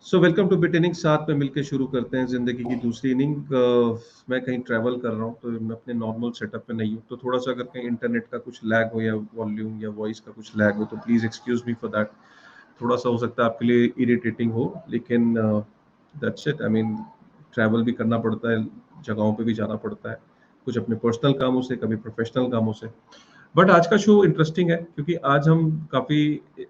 So welcome two bit inning. साथ में मिलकर शुरू करते हैं जिंदगी की दूसरी इनिंग। मैं कहीं ट्रैवल कर रहा हूँ तो मैं अपने नॉर्मल सेटअप पे नहीं हूँ, तो थोड़ा सा अगर कहीं इंटरनेट का कुछ लैग हो या वॉल्यूम या वॉइस का कुछ लैग हो तो please excuse me for that. थोड़ा सा हो सकता है आपके लिए इरिटेटिंग हो, लेकिन that's it. I mean travel भी करना पड़ता है, जगहों पे भी जाना पड़ता है, कुछ अपने पर्सनल कामों से, कभी प्रोफेशनल कामों से। बट आज का शो इंटरेस्टिंग है क्योंकि आज हम काफ़ी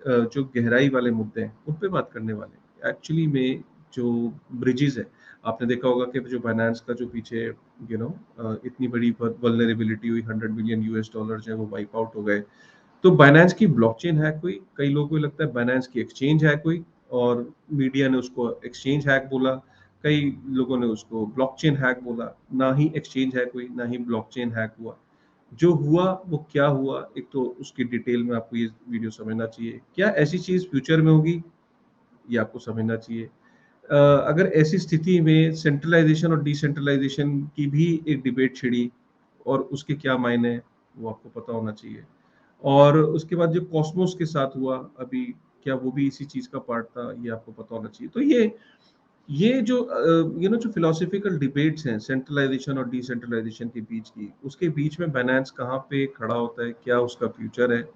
जो गहराई वाले मुद्दे हैं उन पे बात करने वाले हैं। एक्चुअली में जो ब्रिजेस है, आपने देखा होगा कि जो फाइनेंस का जो पीछे इतनी बड़ी वल्नरेबिलिटी हुई, 100 बिलियन US डॉलर जो है वो वाइप आउट हो गए। तो बाइनेंस की ब्लॉकचेन है कोई, कई लोगों को लगता है बाइनेंस की एक्सचेंज है कोई, और मीडिया ने उसको एक्सचेंज हैक बोला, कई लोगों ने उसको ब्लॉकचेन हैक बोला। ना ही एक्सचेंज है कोई, ना ही ब्लॉकचेन हैक हुआ। जो हुआ वो क्या हुआ, एक तो उसकी डिटेल में आपको ये वीडियो समझना चाहिए। क्या ऐसी चीज फ्यूचर में होगी, ये आपको समझना चाहिए। अगर ऐसी स्थिति में सेंट्रलाइजेशन और डिसेंट्रलाइजेशन की भी एक डिबेट छिड़ी और उसके क्या मायने हैं, वो आपको पता होना चाहिए। और उसके बाद जो कॉस्मोस के साथ हुआ अभी, क्या वो भी इसी चीज का पार्ट था, ये आपको पता होना चाहिए। तो ये जो जो फिलोसफिकल डिबेट्स हैं सेंट्रलाइजेशन और डिसेंट्रलाइजेशन के बीच की, उसके बीच में बाइनेंस कहाँ पे खड़ा होता है, क्या उसका फ्यूचर है,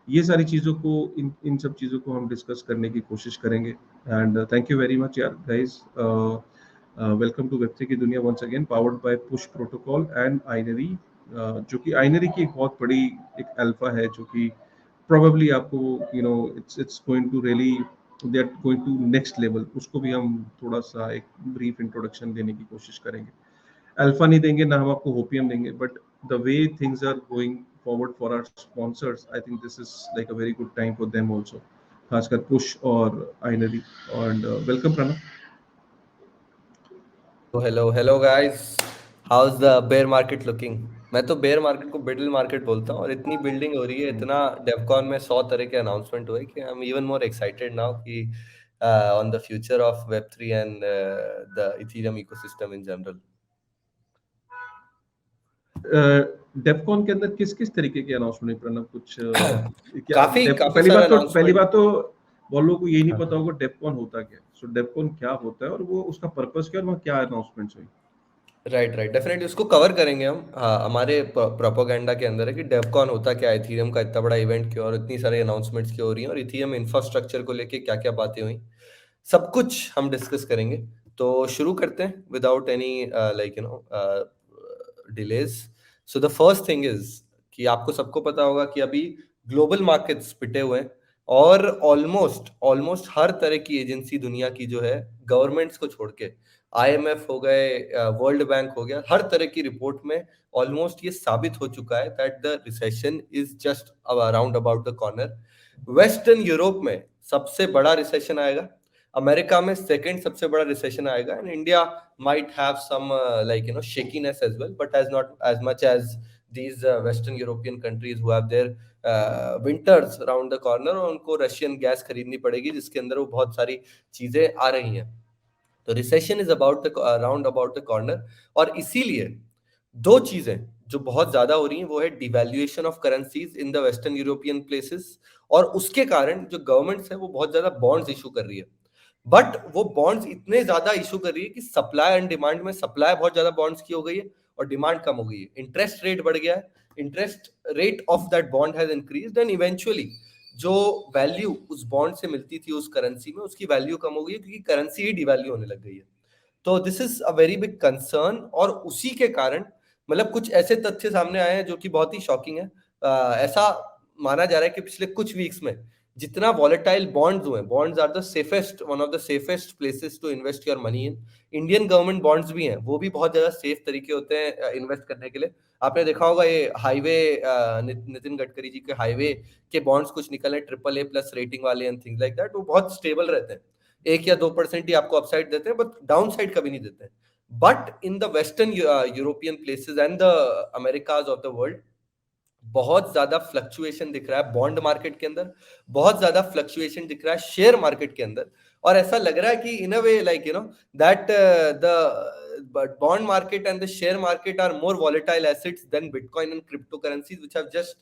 ये सारी चीज़ों को, इन इन सब चीज़ों को हम डिस्कस करने की कोशिश करेंगे। And thank you very much यार गाइस। वेलकम टू वेब3 की दुनिया once again, powered by Push Protocol and Inery. जो कि आइनरी की एक बहुत बड़ी एक अल्फा है, जो कि probably आपको it's going to really, they are going to next level। उसको भी हम थोड़ा सा एक ब्रीफ इंट्रोडक्शन देने की कोशिश करेंगे। अल्फा नहीं देंगे ना हम आपको होपियम देंगे, but the way things are going forward for our sponsors, I think this is like a very good time for them also, खासकर पुश और Inery. And welcome Pranav. Hello hello guys. How is the bear market looking? मैं तो bear market को बिडल market बोलता हूँ। और इतनी building हो रही है, इतना डेवकॉन में 100 तरह के अनाउंसमेंट हुए कि I am even more excited now कि on the future of web3 and the Ethereum ecosystem in general. Defcon के अंदर किस किस तरीके के अनाउंसमेंट है प्रणव, कुछ क्या काफी डेफ काफी पहली सारे बात तो पहली अनाउंसमेंट। बात तो बहुत लोगों को यही नहीं पता होगा डेफकॉन होता क्या है। सो डेफकॉन क्या होता है और वो उसका पर्पस क्या है और वहाँ क्या अनाउंसमेंट्स हुई। राइट राइट, डेफिनेटली उसको कवर करेंगे हम। हाँ, हमारे प्रोपोगेंडा के अंदर है कि डेवकॉन होता क्या है, इथेरियम का इतना बड़ा इवेंट क्यों और इतनी सारी अनाउंसमेंट्स क्यों हो रही हैं, और इथेरियम इंफ्रास्ट्रक्चर को लेके क्या क्या बातें हुई, सब कुछ हम डिस्कस करेंगे। तो शुरू करते हैं without any delays. So the first thing is कि आपको सबको पता होगा कि अभी ग्लोबल मार्केट्स पिटे हुए हैं, और ऑलमोस्ट ऑलमोस्ट हर तरह की एजेंसी दुनिया की जो है, गवर्नमेंट्स को छोड़ के, आईएमएफ हो गए, वर्ल्ड बैंक हो गया, हर तरह की रिपोर्ट में ऑलमोस्ट ये साबित हो चुका है that the recession is just around about the corner. Western Europe में सबसे बड़ा रिसेशन आएगा, अमेरिका में सेकंड सबसे बड़ा रिसेशन आएगा, and India might have some shakiness as well, but as not as much as these western european countries who have their winters around the corner, और उनको रशियन गैस खरीदनी पड़ेगी जिसके अंदर वो बहुत सारी चीजें आ रही हैं। तो recession is about the around about the corner. और इसीलिए दो चीजें जो बहुत ज्यादा हो रही हैं वो है devaluation of currencies in the western European places, और उसके कारण जो गवर्नमेंट्स है वो बहुत ज्यादा बॉन्ड्स इशू कर रही है। बट वो बॉन्ड्स इतने ज्यादा इशू कर रही है कि सप्लाई एंड डिमांड में, सप्लाई बहुत ज्यादा बॉन्ड्स की हो गई है और डिमांड कम हो गई है। इंटरेस्ट रेट बढ़ गया है, interest rate of that bond has increased, and eventually जो वैल्यू उस बॉन्ड से मिलती थी उस करेंसी में, उसकी वैल्यू कम हो गई है क्योंकि करेंसी ही डिवैल्यू होने लग गई है। तो this is a very big concern, और उसी के कारण मतलब कुछ ऐसे तथ्य सामने आए हैं जो कि बहुत ही शॉकिंग है। ऐसा माना जा रहा है कि पिछले कुछ वीक्स में जितना वॉलेटाइल बॉन्ड्स हुए, bonds are the safest, one of the safest places to invest your money in. Indian government bonds भी हैं, वो भी बहुत ज्यादा सेफ तरीके होते हैं इन्वेस्ट करने के लिए। आपने देखा होगा ये हाईवे, नितिन गडकरी जी के हाईवे के बॉन्ड्स कुछ निकले AAA+ रेटिंग वाले एंड थिंग्स लाइक दैट, वो बहुत स्टेबल रहते हैं। 1 या 2% ही आपको अपसाइड देते हैं, बट डाउन साइड कभी नहीं देते हैं। But in the western European places and the Americas of the world बहुत ज्यादा फ्लक्चुएशन दिख रहा है बॉन्ड मार्केट के अंदर, बहुत ज्यादा फ्लक्चुएशन दिख रहा है शेयर मार्केट के अंदर। और ऐसा लग रहा है कि in a way like that the bond market and the share market are more volatile assets than Bitcoin and cryptocurrencies, which have just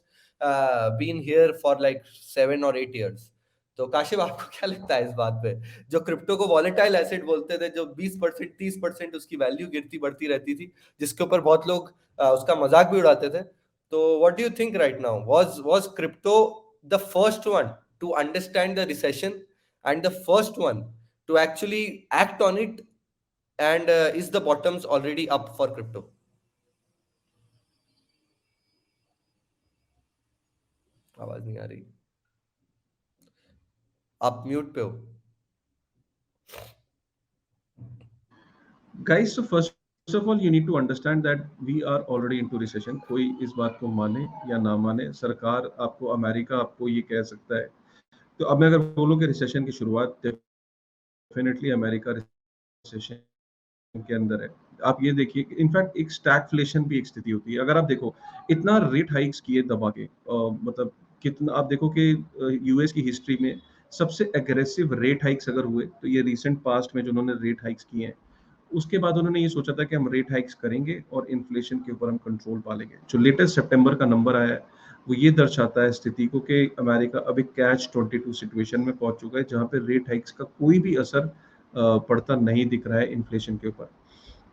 been here for like 7 or 8 years. तो काशिफ आपको क्या लगता है इस बात पे? जो क्रिप्टो को वॉलेटाइल एसेट बोलते थे, जो 20% 30% उसकी वैल्यू गिरती बढ़ती रहती थी, जिसके ऊपर बहुत लोग उसका मजाक भी उड़ाते थे। तो what do you think right now? Was crypto the first one two understand the recession and the first one two actually act on it, and is the bottoms already up for crypto? आवाज नहीं आ रही, आप mute पे हो। Guys, so first of all, you need to understand that we are already into recession. कोई इस बात को माने या ना माने, सरकार आपको, अमेरिका आपको ये कह सकता है। तो अब मैं अगर बोलूँ कि रिसेशन की शुरुआत, डेफिनेटली अमेरिका रिसेशन के अंदर है। आप ये देखिए, इनफैक्ट एक स्टैगफ्लेशन भी एक स्थिति होती है। अगर आप देखो, इतना रेट हाइक्स किए दबा के, मतलब कितना, आप देखो कि यूएस की हिस्ट्री में सबसे एग्रेसिव रेट हाइक्स अगर हुए तो ये रिसेंट पास्ट में जो उन्होंने रेट हाइक्स किए हैं, उसके बाद उन्होंने ये सोचा था कि हम रेट हाइक्स करेंगे और इन्फ्लेशन के ऊपर हम कंट्रोल पा लेंगे। जो लेटेस्ट सितंबर का नंबर आया है, वो ये दर्शाता है स्थिति को कि अमेरिका अभी कैच 22 सिचुएशन में पहुंच चुका है, जहां पे रेट हाइक्स का कोई भी असर पड़ता नहीं दिख रहा है इन्फ्लेशन के ऊपर।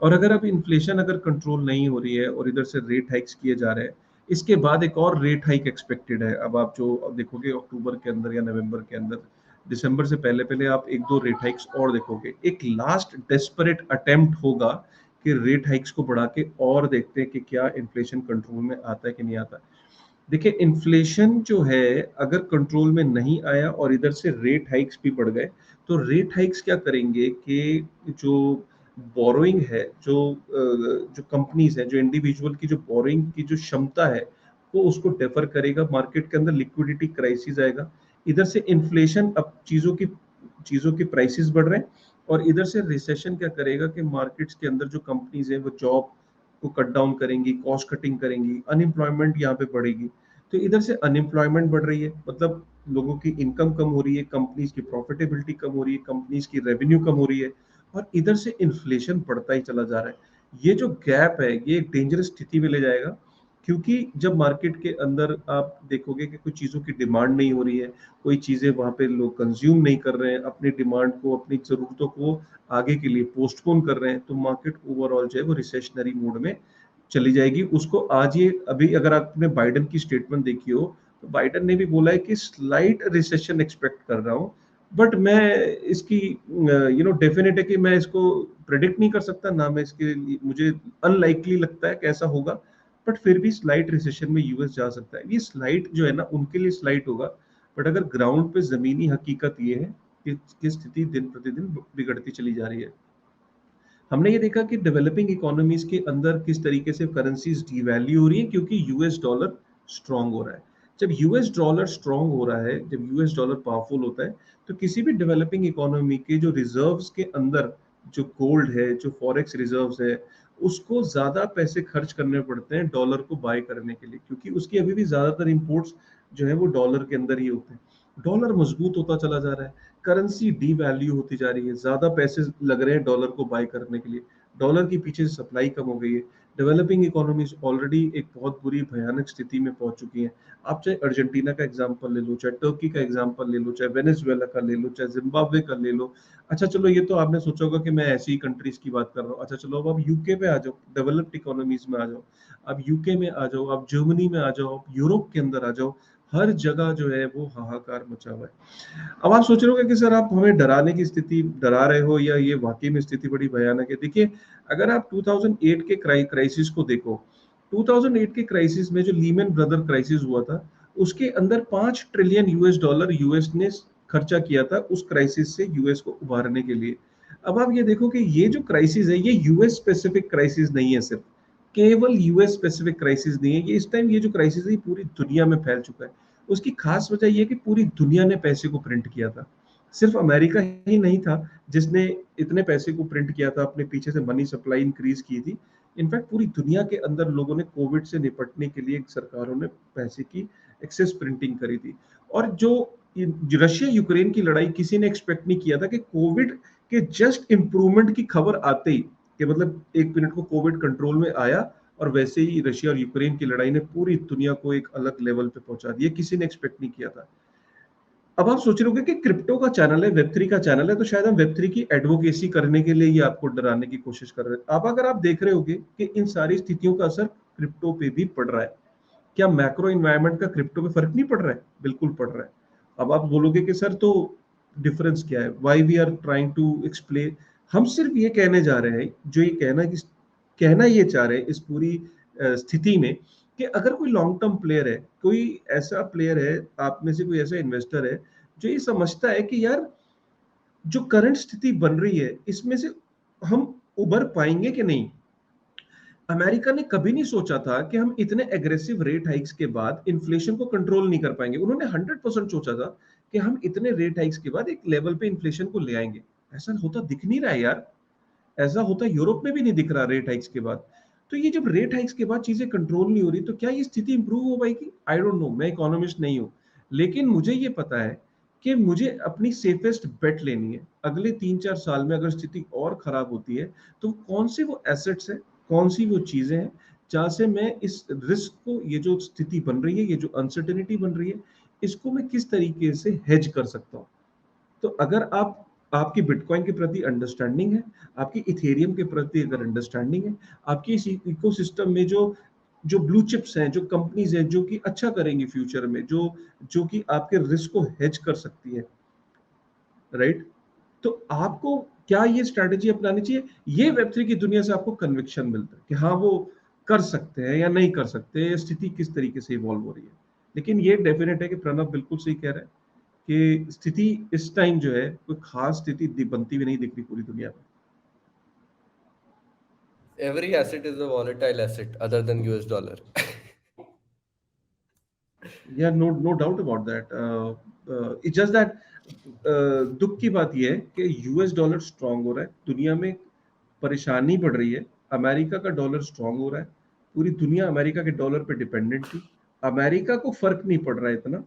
और अगर अब इन्फ्लेशन अगर कंट्रोल नहीं हो रही है और इधर से रेट हाइक्स किए जा रहे हैं, इसके बाद एक और रेट हाइक एक्सपेक्टेड है। अब आप जो अब देखोगे अक्टूबर के अंदर या नवंबर के अंदर, दिसंबर से पहले पहले आप एक दो रेट हाइक्स और देखोगे। एक लास्ट डेस्परेट अटेम्प्ट होगा कि रेट हाइक्स को बढ़ा के और देखते हैं कि क्या इन्फ्लेशन कंट्रोल में आता है कि नहीं आता। देखिए, इन्फ्लेशन जो है अगर कंट्रोल में नहीं आया और इधर से रेट हाइक्स भी बढ़ गए, तो रेट हाइक्स क्या करेंगे कि जो बोरोइंग है, जो कंपनीज है, जो इंडिविजुअल की जो बोरोइंग की जो क्षमता है, वो उसको डेफर करेगा। मार्केट के अंदर लिक्विडिटी क्राइसिस आएगा। इधर से इन्फ्लेशन, अब चीजों की प्राइसेस बढ़ रहे हैं, और इधर से रिसेशन क्या करेगा कि मार्केट्स के अंदर जो कंपनीज है वो जॉब को कट डाउन करेंगी, कॉस्ट कटिंग करेंगी, अनएम्प्लॉयमेंट यहाँ पे बढ़ेगी। तो इधर से अनएम्प्लॉयमेंट बढ़ रही है, मतलब लोगों की इनकम कम हो रही है, कंपनीज की प्रॉफिटेबिलिटी कम हो रही है, कंपनीज की रेवेन्यू कम हो रही है, और इधर से इन्फ्लेशन बढ़ता ही चला जा रहा है। ये जो गैप है, ये एक डेंजरस स्थिति में ले जाएगा। क्योंकि जब मार्केट के अंदर आप देखोगे कि कुछ चीजों की डिमांड नहीं हो रही है, कोई चीजें वहां पे लोग कंज्यूम नहीं कर रहे हैं, अपनी डिमांड को, अपनी जरूरतों को आगे के लिए पोस्टपोन कर रहे हैं, तो मार्केट ओवरऑल जो है वो रिसेशनरी मोड में चली जाएगी। उसको आज ये, अभी अगर आपने बाइडन की स्टेटमेंट देखी हो, तो बाइडन ने भी बोला है कि स्लाइट रिसेशन एक्सपेक्ट कर रहा हूँ, बट मैं इसकी डेफिनेट है कि मैं इसको प्रेडिक्ट नहीं कर सकता ना, मैं इसके लिए, मुझे अनलाइकली लगता है कि ऐसा होगा, बट फिर भी स्लाइट रिसेशन में यूएस जा सकता है। ये स्लाइट जो है ना, उनके लिए स्लाइट होगा, बट अगर ग्राउंड पे जमीनी हकीकत ये है कि स्थिति दिन प्रतिदिन बिगड़ती चली जा रही है। हमने ये देखा कि डेवलपिंग इकोनॉमीज के अंदर किस तरीके से करेंसीज डिवैल्यू हो रही है, क्योंकि यूएस डॉलर स्ट्रांग हो रहा है। जब यूएस डॉलर स्ट्रांग हो रहा है, जब यूएस डॉलर पावरफुल होता है, तो किसी भी डेवलपिंग इकोनॉमी के जो रिजर्व्स के अंदर जो गोल्ड है, जो फॉरेक्स रिजर्व्स है, उसको ज्यादा पैसे खर्च करने पड़ते हैं डॉलर को बाय करने के लिए, क्योंकि उसकी अभी भी ज्यादातर इंपोर्ट्स जो है वो डॉलर के अंदर ही होते हैं। डॉलर मजबूत होता चला जा रहा है, करेंसी डीवैल्यू होती जा रही है, ज्यादा पैसे लग रहे हैं डॉलर को बाय करने के लिए, डॉलर की पीछे से सप्लाई कम हो गई है। डेवलपिंग इकोनॉमीज ऑलरेडी एक बहुत बुरी भयानक स्थिति में पहुंच चुकी हैं। आप चाहे अर्जेंटीना का एग्जांपल ले लो, चाहे टर्की का एग्जांपल ले लो, चाहे वेनेजुएला का ले लो, चाहे जिम्बाब्वे का ले लो। अच्छा चलो, ये तो आपने सोचा होगा कि मैं ऐसी कंट्रीज की बात कर रहा हूँ। अच्छा चलो, अब आप यूके पे आ जाओ, डेवलप्ड इकोनॉमीज में आ जाओ, अब यूके में आ जाओ, आप जर्मनी में आ जाओ, आप यूरोप के अंदर आ जाओ, हर जगह जो है वो हाहाकार मचा हुआ है। अब आप सोच रहे हो कि सर आप हमें डराने की स्थिति डरा रहे हो, या ये वाकई में स्थिति बड़ी भयानक है। देखिए, अगर आप 2008 के क्राइसिस को देखो, 2008 के क्राइसिस में जो लीमन ब्रदर क्राइसिस हुआ था, उसके अंदर 5 ट्रिलियन यूएस डॉलर यूएस ने खर्चा किया था उस क्राइसिस से यूएस को उभारने के लिए। अब आप ये देखो कि ये जो क्राइसिस है, ये यूएस स्पेसिफिक क्राइसिस नहीं है, सिर्फ केवल यूएस स्पेसिफिक क्राइसिस नहीं है ये। इस टाइम ये जो क्राइसिस है, ये पूरी दुनिया में फैल चुका है। उसकी खास वजह ये है कि पूरी दुनिया ने पैसे को प्रिंट किया था। सिर्फ अमेरिका ही नहीं था जिसने इतने पैसे को प्रिंट किया था, अपने पीछे से मनी सप्लाई इंक्रीज की थी। इनफैक्ट पूरी दुनिया के अंदर लोगों ने कोविड से निपटने के लिए, सरकारों ने पैसे की एक्सेस प्रिंटिंग करी थी। और जो रशिया यूक्रेन की लड़ाई, किसी ने एक्सपेक्ट नहीं किया था कि कोविड के जस्ट इम्प्रूवमेंट की खबर आते ही, कि मतलब 1 मिनट को कोविड कंट्रोल में आया, और वैसे ही रशिया और यूक्रेन की लड़ाई ने पूरी दुनिया को एक अलग लेवल पे पहुंचा दिया। किसी ने एक्सपेक्ट नहीं किया था। अब आप सोच रहे होगे कि क्रिप्टो का चैनल है, वेब3 का चैनल है, तो शायद हम वेब3 की एडवोकेसी करने के लिए ये आपको डराने की कोशिश कर रहे हैं। अब अगर आप देख रहे होगे कि इन सारी स्थितियों का असर क्रिप्टो पे भी पड़ रहा है, क्या मैक्रो इन्वायरमेंट का क्रिप्टो पे फर्क नहीं पड़ रहा है? बिल्कुल पड़ रहा है। अब आप बोलोगे कि सर तो डिफरेंस क्या है, why we are trying to explain. हम सिर्फ ये कहने जा रहे हैं, जो ये कहना ये चाह रहे हैं इस पूरी स्थिति में, कि अगर कोई लॉन्ग टर्म प्लेयर है, कोई ऐसा प्लेयर है, आप में से कोई ऐसा इन्वेस्टर है जो ये समझता है कि यार जो करंट स्थिति बन रही है इसमें से हम उबर पाएंगे कि नहीं। अमेरिका ने कभी नहीं सोचा था कि हम इतने एग्रेसिव रेट हाइक्स के बाद इन्फ्लेशन को कंट्रोल नहीं कर पाएंगे। उन्होंने 100% सोचा था कि हम इतने रेट हाइक्स के बाद एक लेवल पे इन्फ्लेशन को ले आएंगे। ऐसा होता दिख नहीं रहा है यार। ऐसा होता यूरोप में भी नहीं दिख रहा रेट हाइक्स के बाद। तो ये जब रेट हाइक्स के बाद चीजें कंट्रोल नहीं हो रही, तो क्या ये स्थिति इंप्रूव हो पाएगी? आई डोंट नो, मैं इकोनॉमिस्ट नहीं हूं, लेकिन मुझे ये पता है कि मुझे अपनी सेफेस्ट बेट लेनी है। अगले 3-4 साल में अगर स्थिति और खराब होती है, तो कौन से वो एसेट्स हैं, कौन सी वो चीजें हैं जहां से मैं इस रिस्क को, ये जो स्थिति बन रही है, ये जो अनसर्टेनिटी बन रही है, इसको मैं किस तरीके से हेज कर सकता हूँ। तो अगर आपकी बिटकॉइन के प्रति अंडरस्टैंडिंग है, आपकी इथेरियम के प्रति अगर अंडरस्टैंडिंग है, आपकी इस इकोसिस्टम में जो जो ब्लू चिप्स हैं, जो कंपनीज हैं जो कि अच्छा करेंगी फ्यूचर में, जो जो कि आपके रिस्क को हेज कर सकती है, राइट, तो आपको क्या ये स्ट्रेटेजी अपनानी चाहिए? ये वेब3 की दुनिया से आपको कन्विक्शन मिलता है कि हाँ वो कर सकते हैं या नहीं कर सकते, स्थिति किस तरीके से इवॉल्व हो रही है। लेकिन ये डेफिनेट है कि प्रणब बिल्कुल सही कह रहा है कि स्थिति इस टाइम जो है कोई खास स्थिति बनती हुई नहीं दिख रही पूरी दुनिया में। Every asset is a volatile asset other than US dollar. या no no doubt about that. It's just that दुख की बात यह है कि यूएस डॉलर स्ट्रांग हो रहा है, दुनिया में परेशानी बढ़ रही है, अमेरिका का डॉलर स्ट्रांग हो रहा है, पूरी दुनिया अमेरिका के डॉलर पे डिपेंडेंट थी, अमेरिका को फर्क नहीं पड़ रहा है इतना,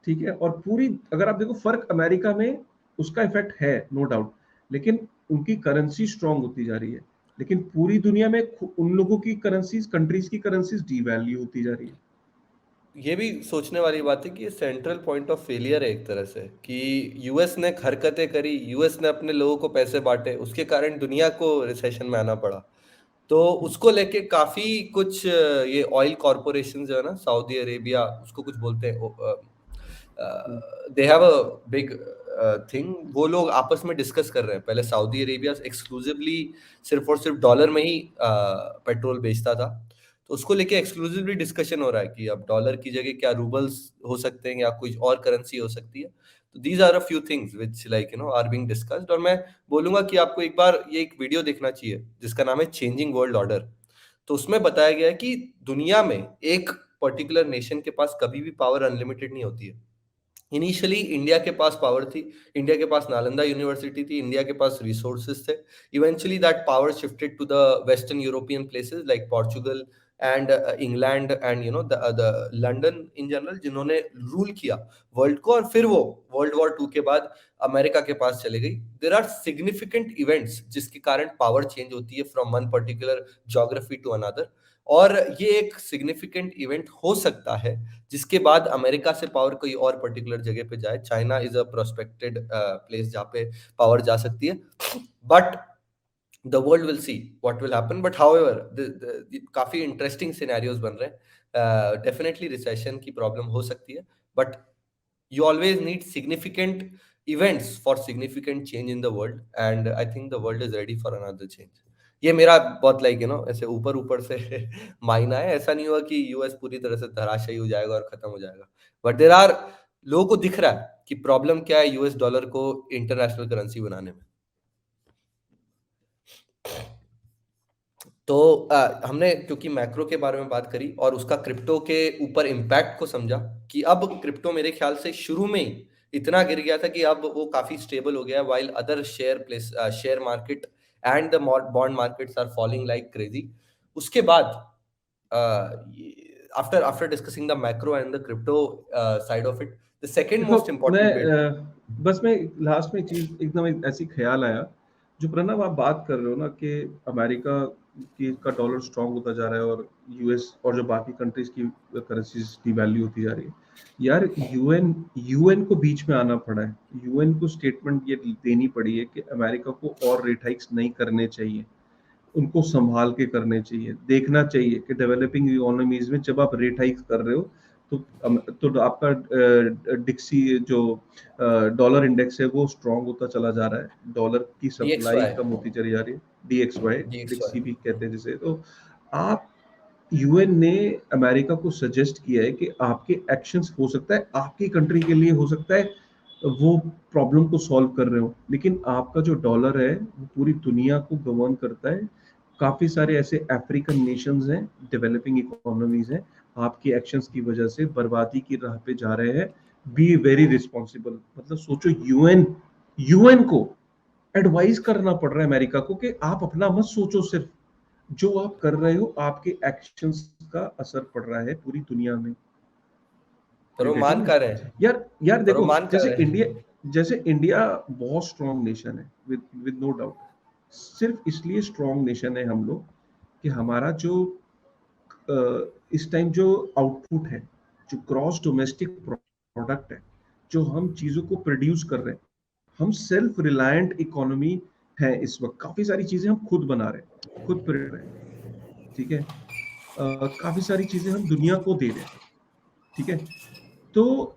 ठीक है। और पूरी अगर आप देखो फर्क अमेरिका में उसका इफेक्ट है, नो डाउट, लेकिन उनकी करेंसी स्ट्रांग होती जा रही है, लेकिन पूरी दुनिया में उन लोगों की करेंसीज, कंट्रीज की करेंसीज डीवैल्यू होती जा रही है। ये भी सोचने वाली बात है कि ये सेंट्रल पॉइंट ऑफ फेलियर है एक तरह से, कि यूएस ने हरकतें करी, यूएस ने अपने लोगों को पैसे बांटे, उसके कारण दुनिया को रिसेशन में आना पड़ा। तो उसको लेके काफी कुछ ये ऑयल कॉरपोरेशन जो है ना, सऊदी अरेबिया उसको कुछ बोलते हैं, they have a big thing, वो लोग आपस में डिस्कस कर रहे हैं। पहले सऊदी अरेबिया एक्सक्लूसिवली सिर्फ और सिर्फ डॉलर में ही पेट्रोल बेचता था, तो उसको लेके एक्सक्लूसिवली डिस्कशन हो रहा है कि अब डॉलर की जगह क्या रूबल्स हो सकते हैं या कोई और करेंसी हो सकती है। तो these are a few things which like are being discussed. और मैं बोलूंगा कि आपको एक बार ये एक वीडियो देखना चाहिए जिसका नाम है चेंजिंग वर्ल्ड ऑर्डर। तो उसमें बताया गया है कि दुनिया में एक पर्टिकुलर नेशन के पास कभी भी पावर अनलिमिटेड नहीं होती है। इनिशियली इंडिया के पास पावर थी, इंडिया के पास नालंदा यूनिवर्सिटी थी, इंडिया के पास रिसोर्सेज थे। Eventually that power shifted to the western European places like Portugal and England and the London in general, जिन्होंने रूल किया वर्ल्ड को। और फिर वो वर्ल्ड वॉर 2 के बाद अमेरिका के पास चले गई। देर आर सिग्निफिकेंट इवेंट्स जिसके कारण पावर चेंज होती है from one particular geography to another. और ये एक सिग्निफिकेंट इवेंट हो सकता है जिसके बाद अमेरिका से पावर कोई और पर्टिकुलर जगह पे जाए। चाइना इज अ प्रोस्पेक्टेड प्लेस जहाँ पे पावर जा सकती है, but the world will see what will happen. But however काफी इंटरेस्टिंग सिनेरियोज बन रहे हैं। डेफिनेटली रिसेशन की प्रॉब्लम हो सकती है, but you always need significant events for significant change in the world, and I think the world is ready for another change. ये मेरा बहुत ऐसे ऊपर ऊपर से मायना है। ऐसा नहीं हुआ कि यूएस पूरी तरह से धराशायी हो जाएगा और खत्म हो जाएगा, बट देर आर लोगों को दिख रहा है कि प्रॉब्लम क्या है यूएस डॉलर को इंटरनेशनल करेंसी बनाने में। तो हमने क्योंकि मैक्रो के बारे में बात करी और उसका क्रिप्टो के ऊपर इम्पैक्ट को समझा कि अब क्रिप्टो मेरे ख्याल से शुरू में ही इतना गिर गया था कि अब वो काफी स्टेबल हो गया है, while other share market and the bond markets are falling like crazy. उसके बाद after discussing the macro and the crypto side of it, the second देखो मोस्ट मैं इंपॉर्टेंट बिट। बस मैं लास्ट में एक चीज एकदम ऐसी ख्याल आया जो प्रणव आप बात कर रहे हो ना कि अमेरिका की का डॉलर स्ट्रांग होता जा रहा है और यूएस और जो बाकी कंट्रीज की करेंसीज डिवैल्यू होती जा रही है, यार यूएन को बीच में आना पड़ा है। यूएन को स्टेटमेंट ये देनी पड़ी है कि अमेरिका को और रेट हाइक्स नहीं करने चाहिए, उनको संभाल के करने चाहिए। देखना चाहिए कि डेवलपिंग इकोनॉमीज में जब आप रेट हाइक कर रहे हो तो तो आपका डिक्सी जो डॉलर इंडेक्स है वो स्ट्रांग होता चला जा रहा है, डॉलर की सप्लाई DXY, कम होती चली जा रही है, डीएक्सवाई DXY। डिक्सी भी कहते हैं जिसे। तो आप यूएन ने अमेरिका को सजेस्ट किया है कि आपके एक्शंस हो सकता है आपकी कंट्री के लिए हो सकता है वो प्रॉब्लम को सॉल्व कर रहे हो, लेकिन आपका जो डॉलर है वो पूरी दुनिया को गवर्न करता है। काफी सारे ऐसे अफ्रीकन नेशंस हैं, डेवलपिंग इकोनॉमीज हैं, आपके एक्शंस की वजह से बर्बादी की राह पे जा रहे हैं। Be very responsible. मतलब सोचो, यूएन यूएन को एडवाइस करना पड़ रहा है अमेरिका को कि आप अपना मत सोचो, सिर्फ जो आप कर रहे हो आपके एक्शंस का असर पड़ रहा है पूरी दुनिया में। पर यू वो गेटिंग मान इट? कर रहे हैं। यार यार पर वो देखो, मान कर रहे हैं। जैसे इंडिया बहुत स्ट्रांग नेशन है, विद नो डाउट। सिर्फ इसलिए स्ट्रांग नेशन है हम लोग कि हमारा जो इस टाइम जो आउटपुट है, जो ग्रॉस डोमेस्टिक प्रोडक्ट है, जो हम चीजों को प्रोड्यूस कर रहे हैं, हम सेल्फ रिलायंट इकोनॉमी है इस वक्त। काफी सारी चीजें हम खुद बना रहे हैं, खुद प्रोड्यूस रहे हैं, ठीक है। काफी सारी चीजें हम दुनिया को दे रहे हैं, ठीक है। तो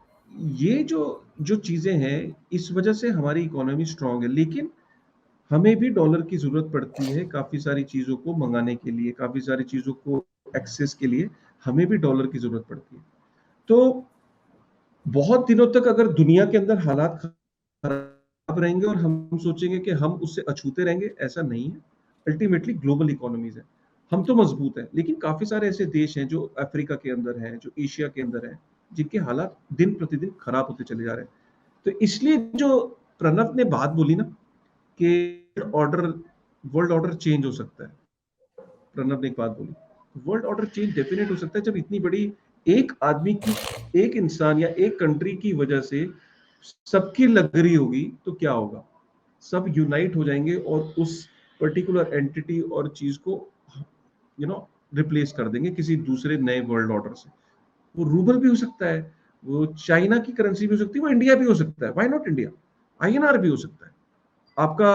ये जो जो चीजें हैं, इस वजह से हमारी इकोनॉमी स्ट्रांग है। लेकिन हमें भी डॉलर की जरूरत पड़ती है काफी सारी चीजों को मंगाने के लिए, काफी सारी चीजों को एक्सेस के लिए हमें भी डॉलर की जरूरत पड़ती है। तो बहुत दिनों तक अगर दुनिया के अंदर हालात खराब रहेंगे और हम सोचेंगे कि हम उससे अछूते रहेंगे, ऐसा नहीं है। अल्टीमेटली ग्लोबल इकोनॉमीज है, हम तो मजबूत है, लेकिन काफी सारे ऐसे देश हैं जो अफ्रीका के अंदर हैं, जो एशिया के अंदर हैं, जिनके हालात दिन प्रतिदिन खराब होते चले जा रहे हैं। तो इसलिए जो प्रणव ने बात बोली ना कि ऑर्डर वर्ल्ड ऑर्डर चेंज हो सकता है, प्रणब ने एक बात बोली, वर्ल्ड ऑर्डर चेंज डेफिनेट हो सकता है जब इतनी बड़ी एक आदमी की, एक इंसान या एक कंट्री की वजह से सबकी लग रही होगी तो क्या होगा। सब यूनाइट हो जाएंगे और उस पर्टिकुलर एंटिटी और चीज को रिप्लेस कर देंगे किसी दूसरे नए वर्ल्ड ऑर्डर से। वो रूबल भी हो सकता है, वो चाइना की करेंसी भी हो सकती है, वो इंडिया भी हो सकता है, व्हाई नॉट इंडिया। आईएनआर भी हो सकता है, आपका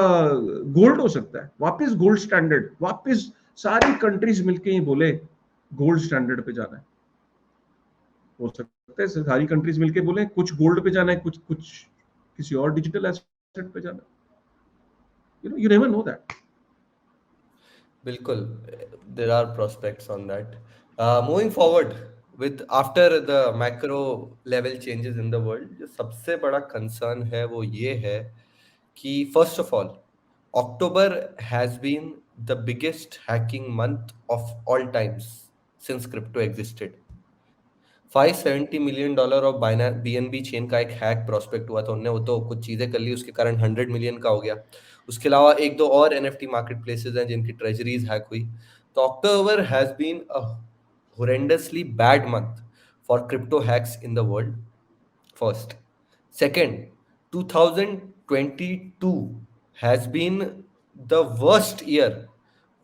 गोल्ड हो सकता है, वापस गोल्ड स्टैंडर्ड, वापस सारी कंट्रीज मिलके ही बोले गोल्ड स्टैंडर्ड पे जाना है। हो सकता है सारी कंट्रीज मिलके बोले कुछ गोल्ड पे जाना है, कुछ कुछ किसी और डिजिटल एसेट पे जाना है। You never know that. बिल्कुल, there are prospects on that. Moving forward with after the macro level changes in the world, जो सबसे बड़ा concern है वो ये है कि first of all, October has been the biggest hacking month of all times since crypto existed. $570 million of BNB chain का एक हैक प्रोस्पेक्ट हुआ था उनने, वो तो कुछ चीजें कर ली उसके कारण 100 मिलियन का हो गया। उसके अलावा एक दो और NFT मार्केट प्लेसेस हैं जिनकी ट्रेजरीज हैक हुई। तो October has been a horrendously bad month for crypto hacks in the world. First, second, 2022 has been the worst year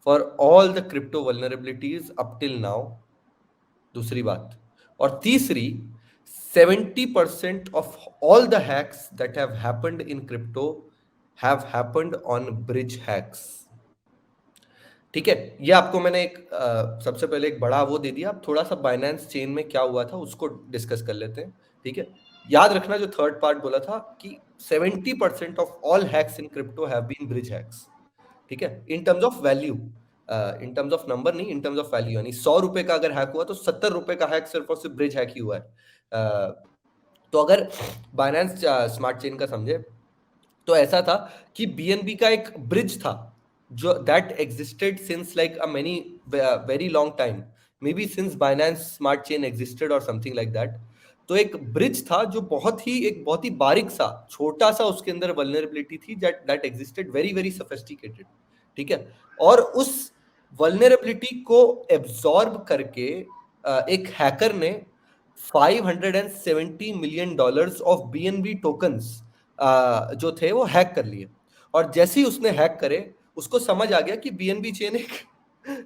for all the crypto vulnerabilities up till now. दूसरी बात, और तीसरी, 70% of all the hacks that have happened in crypto have happened on bridge hacks. ठीक है, ये आपको मैंने एक सबसे पहले एक बड़ा वो दे दिया। अब थोड़ा सा बाइनेंस चेन में क्या हुआ था उसको डिस्कस कर लेते हैं। ठीक है, याद रखना जो थर्ड पार्ट बोला था कि 70% of all hacks in crypto have been bridge hacks. ठीक है, in terms of value, in terms of number नहीं, इन टर्म्स ऑफ वैल्यू। यानी 100 रुपए का अगर हैक हुआ तो 70 रुपए का हैक सिर्फ और सिर्फ ब्रिज हैक ही हुआ है। तो अगर बाइनेंस स्मार्ट चेन का समझे तो ऐसा था कि बीएनबी का एक ब्रिज था जो that existed since like a many very long time, may be since Binance smart chain existed और समथिंग लाइक दैट। तो एक ब्रिज था जो एक बहुत ही बारीक सा छोटा सा उसके अंदर वल्नरेबिलिटी थी that that existed, very very sophisticated. ठीक है, और उस वल्नरेबिलिटी को एब्जॉर्ब करके एक हैकर ने $570 million ऑफ बीएनबी टोकन्स जो थे वो हैक कर लिए। और जैसे ही उसने हैक करे, उसको समझ आ गया कि बीएनबी चेन एक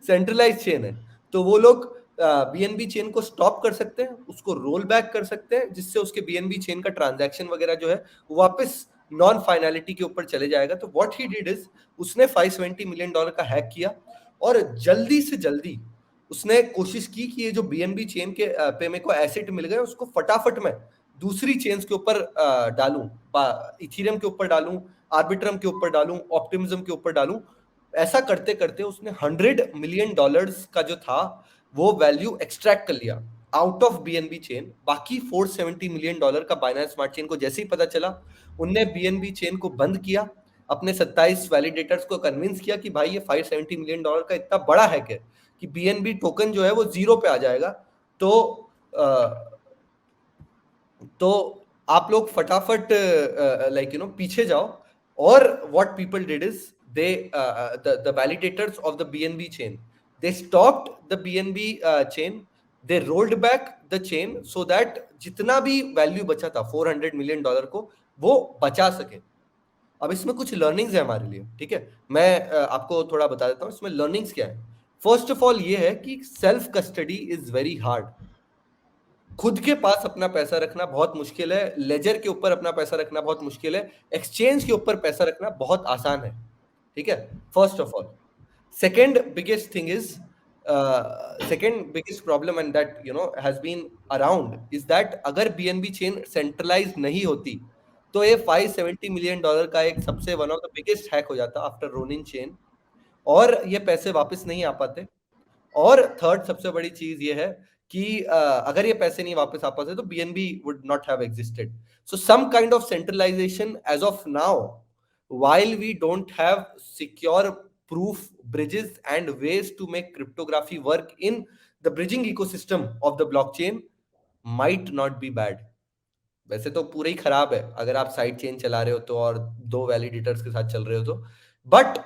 सेंट्रलाइज चेन है, तो वो लोग बीएनबी चेन को स्टॉप कर सकते हैं, उसको रोल बैक कर सकते हैं, जिससे उसके बीएनबी चेन का ट्रांजैक्शन वगैरह जो है वापस नॉन फाइनलिटी के ऊपर चले जाएगा। तो व्हाट ही डिड इज, उसने $570 मिलियन का हैक किया और जल्दी से जल्दी उसने कोशिश की कि ये जो बीएनबी चेन के पे मेरे को एसेट मिल गए, उसको फटाफट में दूसरी चेन्स के ऊपर डालूं, इथेरियम के ऊपर डालूं, आर्बिट्रम के ऊपर डालूं, ऑप्टिमिज्म के ऊपर डालूं। ऐसा करते करते उसने $100 मिलियन का जो था वो वैल्यू एक्सट्रैक्ट कर लिया आउट ऑफ बीएनबी चेन। बाकी $470 मिलियन का बाइनेंस स्मार्ट चेन को जैसे ही पता चला, उनने बीएनबी चेन को बंद किया, अपने 27 वैलिडेटर्स को कन्विंस किया कि भाई ये $570 मिलियन का इतना बड़ा हैक है कि बीएनबी टोकन जो है वो 0 पे आ जाएगा। तो आप लोग फटाफट पीछे जाओ। और what people did is they the validators of the BNB chain, they stopped the BNB chain, they rolled back the chain so that जितना भी वैल्यू बचा था $400 मिलियन को वो बचा सके। अब इसमें कुछ लर्निंग्स है हमारे लिए, ठीक है, मैं आपको थोड़ा बता देता हूँ इसमें लर्निंग्स क्या है। फर्स्ट ऑफ ऑल ये है कि self custody is very hard. खुद के पास अपना पैसा रखना बहुत मुश्किल है, लेजर के ऊपर अपना पैसा रखना बहुत मुश्किल है, एक्सचेंज के ऊपर पैसा रखना बहुत आसान है, ठीक है, first of all. Second biggest thing is, second biggest problem and that has been around is that अगर बीएनबी चेन सेंट्रलाइज नहीं होती तो ये $570 मिलियन का एक सबसे one of the biggest hack हो जाता आफ्टर रोनिन चेन, और ये पैसे वापस नहीं आ पाते। और थर्ड सबसे बड़ी चीज ये है कि अगर ये पैसे नहीं वापस आ पाते तो BNB would not have existed. So some kind of centralisation as of now, while we don't have secure proof bridges and ways to make cryptography work in the bridging ecosystem of the blockchain, might not be bad। वैसे तो पूरा ही खराब है अगर आप side chain चला रहे हो तो और दो वैलिडेटर्स के साथ चल रहे हो तो, but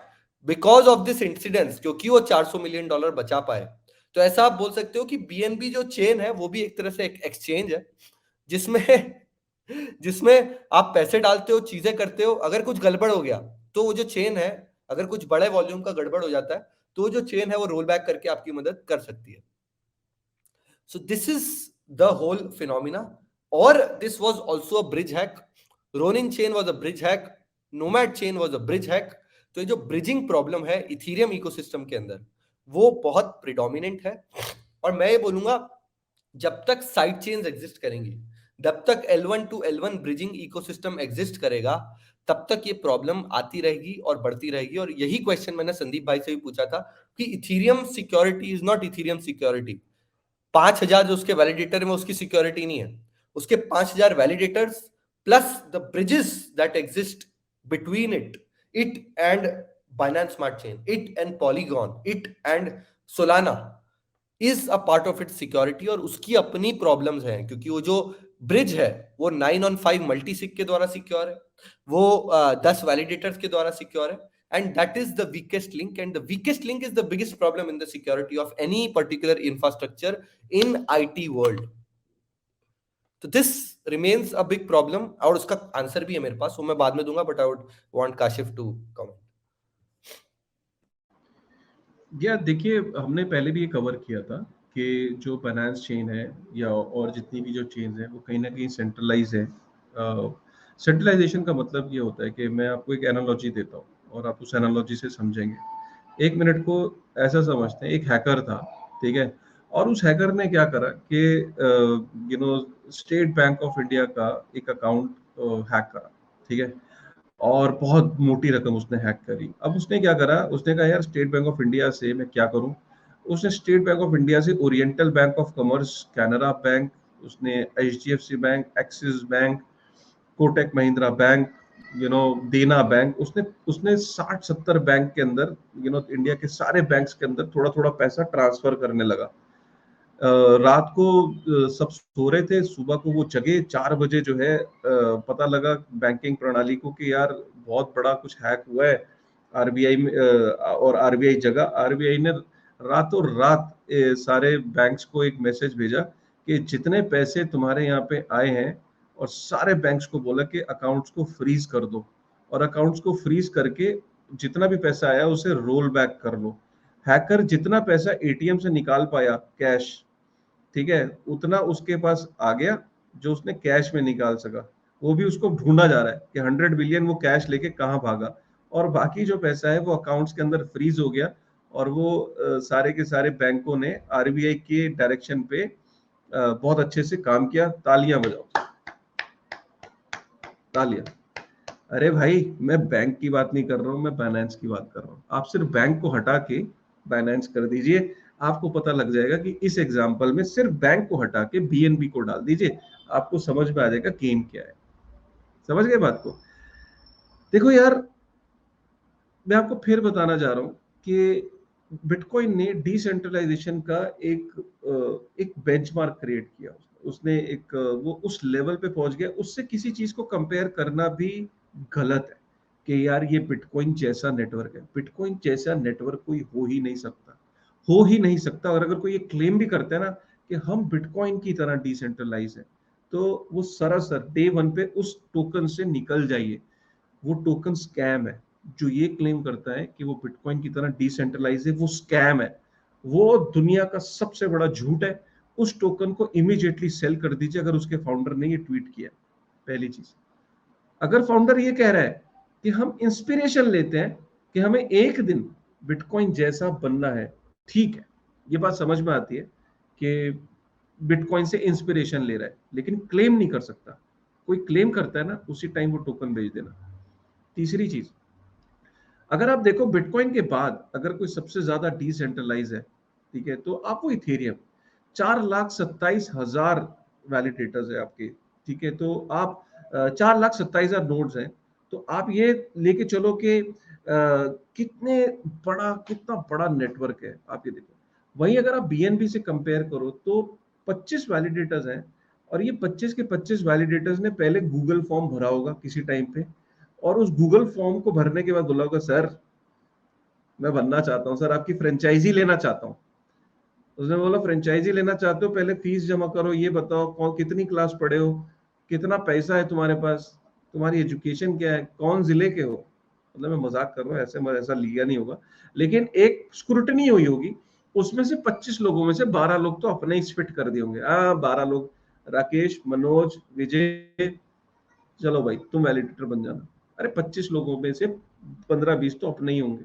because of this incidence, क्योंकि वो $400 मिलियन बचा पाए, तो ऐसा आप बोल सकते हो कि बीएनबी जो चेन है वो भी एक तरह से एक एक्सचेंज है जिसमें जिसमें आप पैसे डालते हो, चीजें करते हो, अगर कुछ गड़बड़ हो गया तो वो जो चेन है, अगर कुछ बड़े वॉल्यूम का गड़बड़ हो जाता है तो वो जो चेन है वो रोल बैक करके आपकी मदद कर सकती है। So this is the whole phenomena, और this was also a bridge hack. Ronin chain was a bridge hack, Nomad chain was a bridge hack. तो ये जो ब्रिजिंग प्रॉब्लम है इथेरियम इकोसिस्टम के अंदर वो बहुत प्रिडोमिनेंट है, और मैं ये बोलूंगा जब तक साइड चेन्स एग्जिस्ट करेंगी, जब तक L1 to L1 bridging ecosystem exist करेगा, तब तक ये प्रॉब्लम आती रहेगी और बढ़ती रहेगी। और यही क्वेश्चन मैंने संदीप भाई से भी पूछा था कि Ethereum security is not Ethereum security. 5,000 जो उसके वैलिडेटर में उसकी सिक्योरिटी नहीं है, उसके 5,000 validators plus the bridges that exist between it and Binance smart chain, it and polygon, it and Solana is a part of its security. और उसकी अपनी प्रॉब्लम्स हैं, क्योंकि वो जो ब्रिज है वो 9 on 5 मल्टीसिग के द्वारा सिक्योर है, वो 10 वैलिडेटर्स के द्वारा सिक्योर है, and that is the weakest link, and the weakest link is the biggest problem in the security of any particular infrastructure in IT world। तो this remains a big problem, और उसका answer भी है मेरे पास, वो मैं बाद में दूंगा, but I would want Kashif to comment। या देखिए, हमने पहले भी ये कवर किया था कि जो बाइनेंस चेन है या और जितनी भी जो चेन्स है वो कहीं ना कहीं सेंट्रलाइज है। सेंट्रलाइजेशन का मतलब ये होता है कि मैं आपको एक एनालॉजी देता हूँ और आप उस एनालॉजी से समझेंगे। 1 मिनट को ऐसा समझते हैं, एक हैकर था, ठीक है, और उस हैकर ने क्या करा कि स्टेट बैंक ऑफ इंडिया का एक अकाउंट हैक करा, ठीक है, और बहुत मोटी रकम उसने हैक करी। अब उसने क्या करा, उसने कहा यार स्टेट बैंक ऑफ इंडिया से मैं क्या करूं। उसने स्टेट बैंक ऑफ इंडिया से Oriental Bank of Commerce, Canara Bank, उसने HDFC Bank, Axis Bank, Kotak Mahindra Bank, Dena Bank, उसने उसने 60-70 बैंक के अंदर, इंडिया के सारे बैंक्स के अंदर थोड़ा थोड़ा पैसा ट्रांसफर करने लगा। रात को सब सो रहे थे, सुबह को वो जगे 4 बजे जो है, पता लगा बैंकिंग प्रणाली को कि यार बहुत बड़ा कुछ हैक हुआ है आरबीआई में, और आरबीआई जगा। आरबीआई ने रातों रात सारे बैंक्स को एक मैसेज भेजा कि जितने पैसे तुम्हारे यहाँ पे आए हैं, और सारे बैंक्स को बोला कि अकाउंट्स को फ्रीज कर दो। और अकाउंट्स को फ्रीज करके जितना भी पैसा आया उसे रोल बैक कर लो। हैकर जितना पैसा एटीएम से निकाल पाया कैश, ठीक है, उतना उसके पास आ गया जो उसने कैश में निकाल सका। वो भी उसको ढूंढा जा रहा है कि 100 बिलियन वो कैश लेके कहाँ भागा, और बाकी जो पैसा है वो अकाउंट्स के अंदर फ्रीज हो गया। और वो सारे के सारे बैंकों ने आरबीआई के डायरेक्शन पे बहुत अच्छे से काम किया। तालियां बजाओ, तालियां। अरे भाई, मैं बैंक की बात नहीं कर रहा हूं, मैं बाइनेंस की बात कर रहा हूं। आप सिर्फ बैंक को हटा के बाइनेंस कर दीजिए, आपको पता लग जाएगा कि इस एग्जांपल में सिर्फ बैंक को हटा के बीएनबी को डाल दीजिए, आपको समझ में आ जाएगा गेम क्या है। समझ गए बात को? देखो यार, मैं आपको फिर बताना चाह रहा हूं कि बिटकॉइन ने डिसेंट्रलाइजेशन का एक बेंचमार्क क्रिएट किया। उसने एक वो उस लेवल पे पहुंच गया, उससे किसी चीज को कंपेयर करना भी गलत है कि यार ये बिटकॉइन जैसा नेटवर्क है। बिटकॉइन जैसा नेटवर्क कोई हो ही नहीं सकता, हो ही नहीं सकता। और अगर कोई ये क्लेम भी करता है ना कि हम बिटकॉइन की तरह डिसेंट्रलाइज है, तो वो सरासर डे वन पे उस टोकन से निकल जाइए। वो टोकन स्कैम है। जो ये क्लेम करता है कि वो बिटकॉइन की तरह डिसेंट्रलाइज है, वो स्कैम है, वो दुनिया का सबसे बड़ा झूठ है। उस टोकन को इमीडिएटली सेल कर दीजिए अगर उसके फाउंडर ने ये ट्वीट किया। पहली चीज, अगर फाउंडर ये कह रहा है कि हम इंस्पिरेशन लेते हैं कि हमें एक दिन बिटकॉइन जैसा बनना है, ठीक है, ये बात समझ में आती है कि बिटकॉइन से इंस्पिरेशन ले रहा है, लेकिन क्लेम नहीं कर सकता। कोई क्लेम करता है ना, उसी टाइम वो टोकन भेज देना। तीसरी चीज, अगर आप देखो बिटकॉइन के बाद अगर कोई सबसे ज्यादा डिसेंट्रलाइज है, ठीक है, तो आप वो इथेरियम 4,27,000 वैलिडेटर्स है आपके, ठीक है, तो आप 4,27,000 नोड्स हैं। तो आप ये लेके चलो कि कितना बड़ा नेटवर्क है, आप ये देखो। वहीं अगर आप बीएनबी से कंपेयर करो तो 25 वैलिडेटर्स हैं, और ये 25 के 25 वैलिडेटर्स ने पहले गूगल फॉर्म भरा होगा किसी टाइम पे, और उस गूगल फॉर्म को भरने के बाद बोला होगा सर मैं बनना चाहता हूँ, सर आपकी फ्रेंचाइजी लेना चाहता हूँ। उसने बोला फ्रेंचाइजी लेना चाहते हो, पहले फीस जमा करो, ये बताओ कौन कितनी क्लास पढ़े हो, कितना पैसा है तुम्हारे पास, तुम्हारी एजुकेशन क्या है, कौन जिले के हो। मतलब मैं मजाक कर रहा हूँ, ऐसा लिया नहीं होगा, लेकिन एक स्क्रूटनी हुई होगी। उसमें से 25 लोगों में से 12 लोग तो अपने ही फिट कर दिए होंगे। 12 लोग, राकेश, मनोज, विजय, चलो भाई तुम वैलिडेटर बन जाना। अरे 25 लोगों में से 15-20 तो अपने ही होंगे,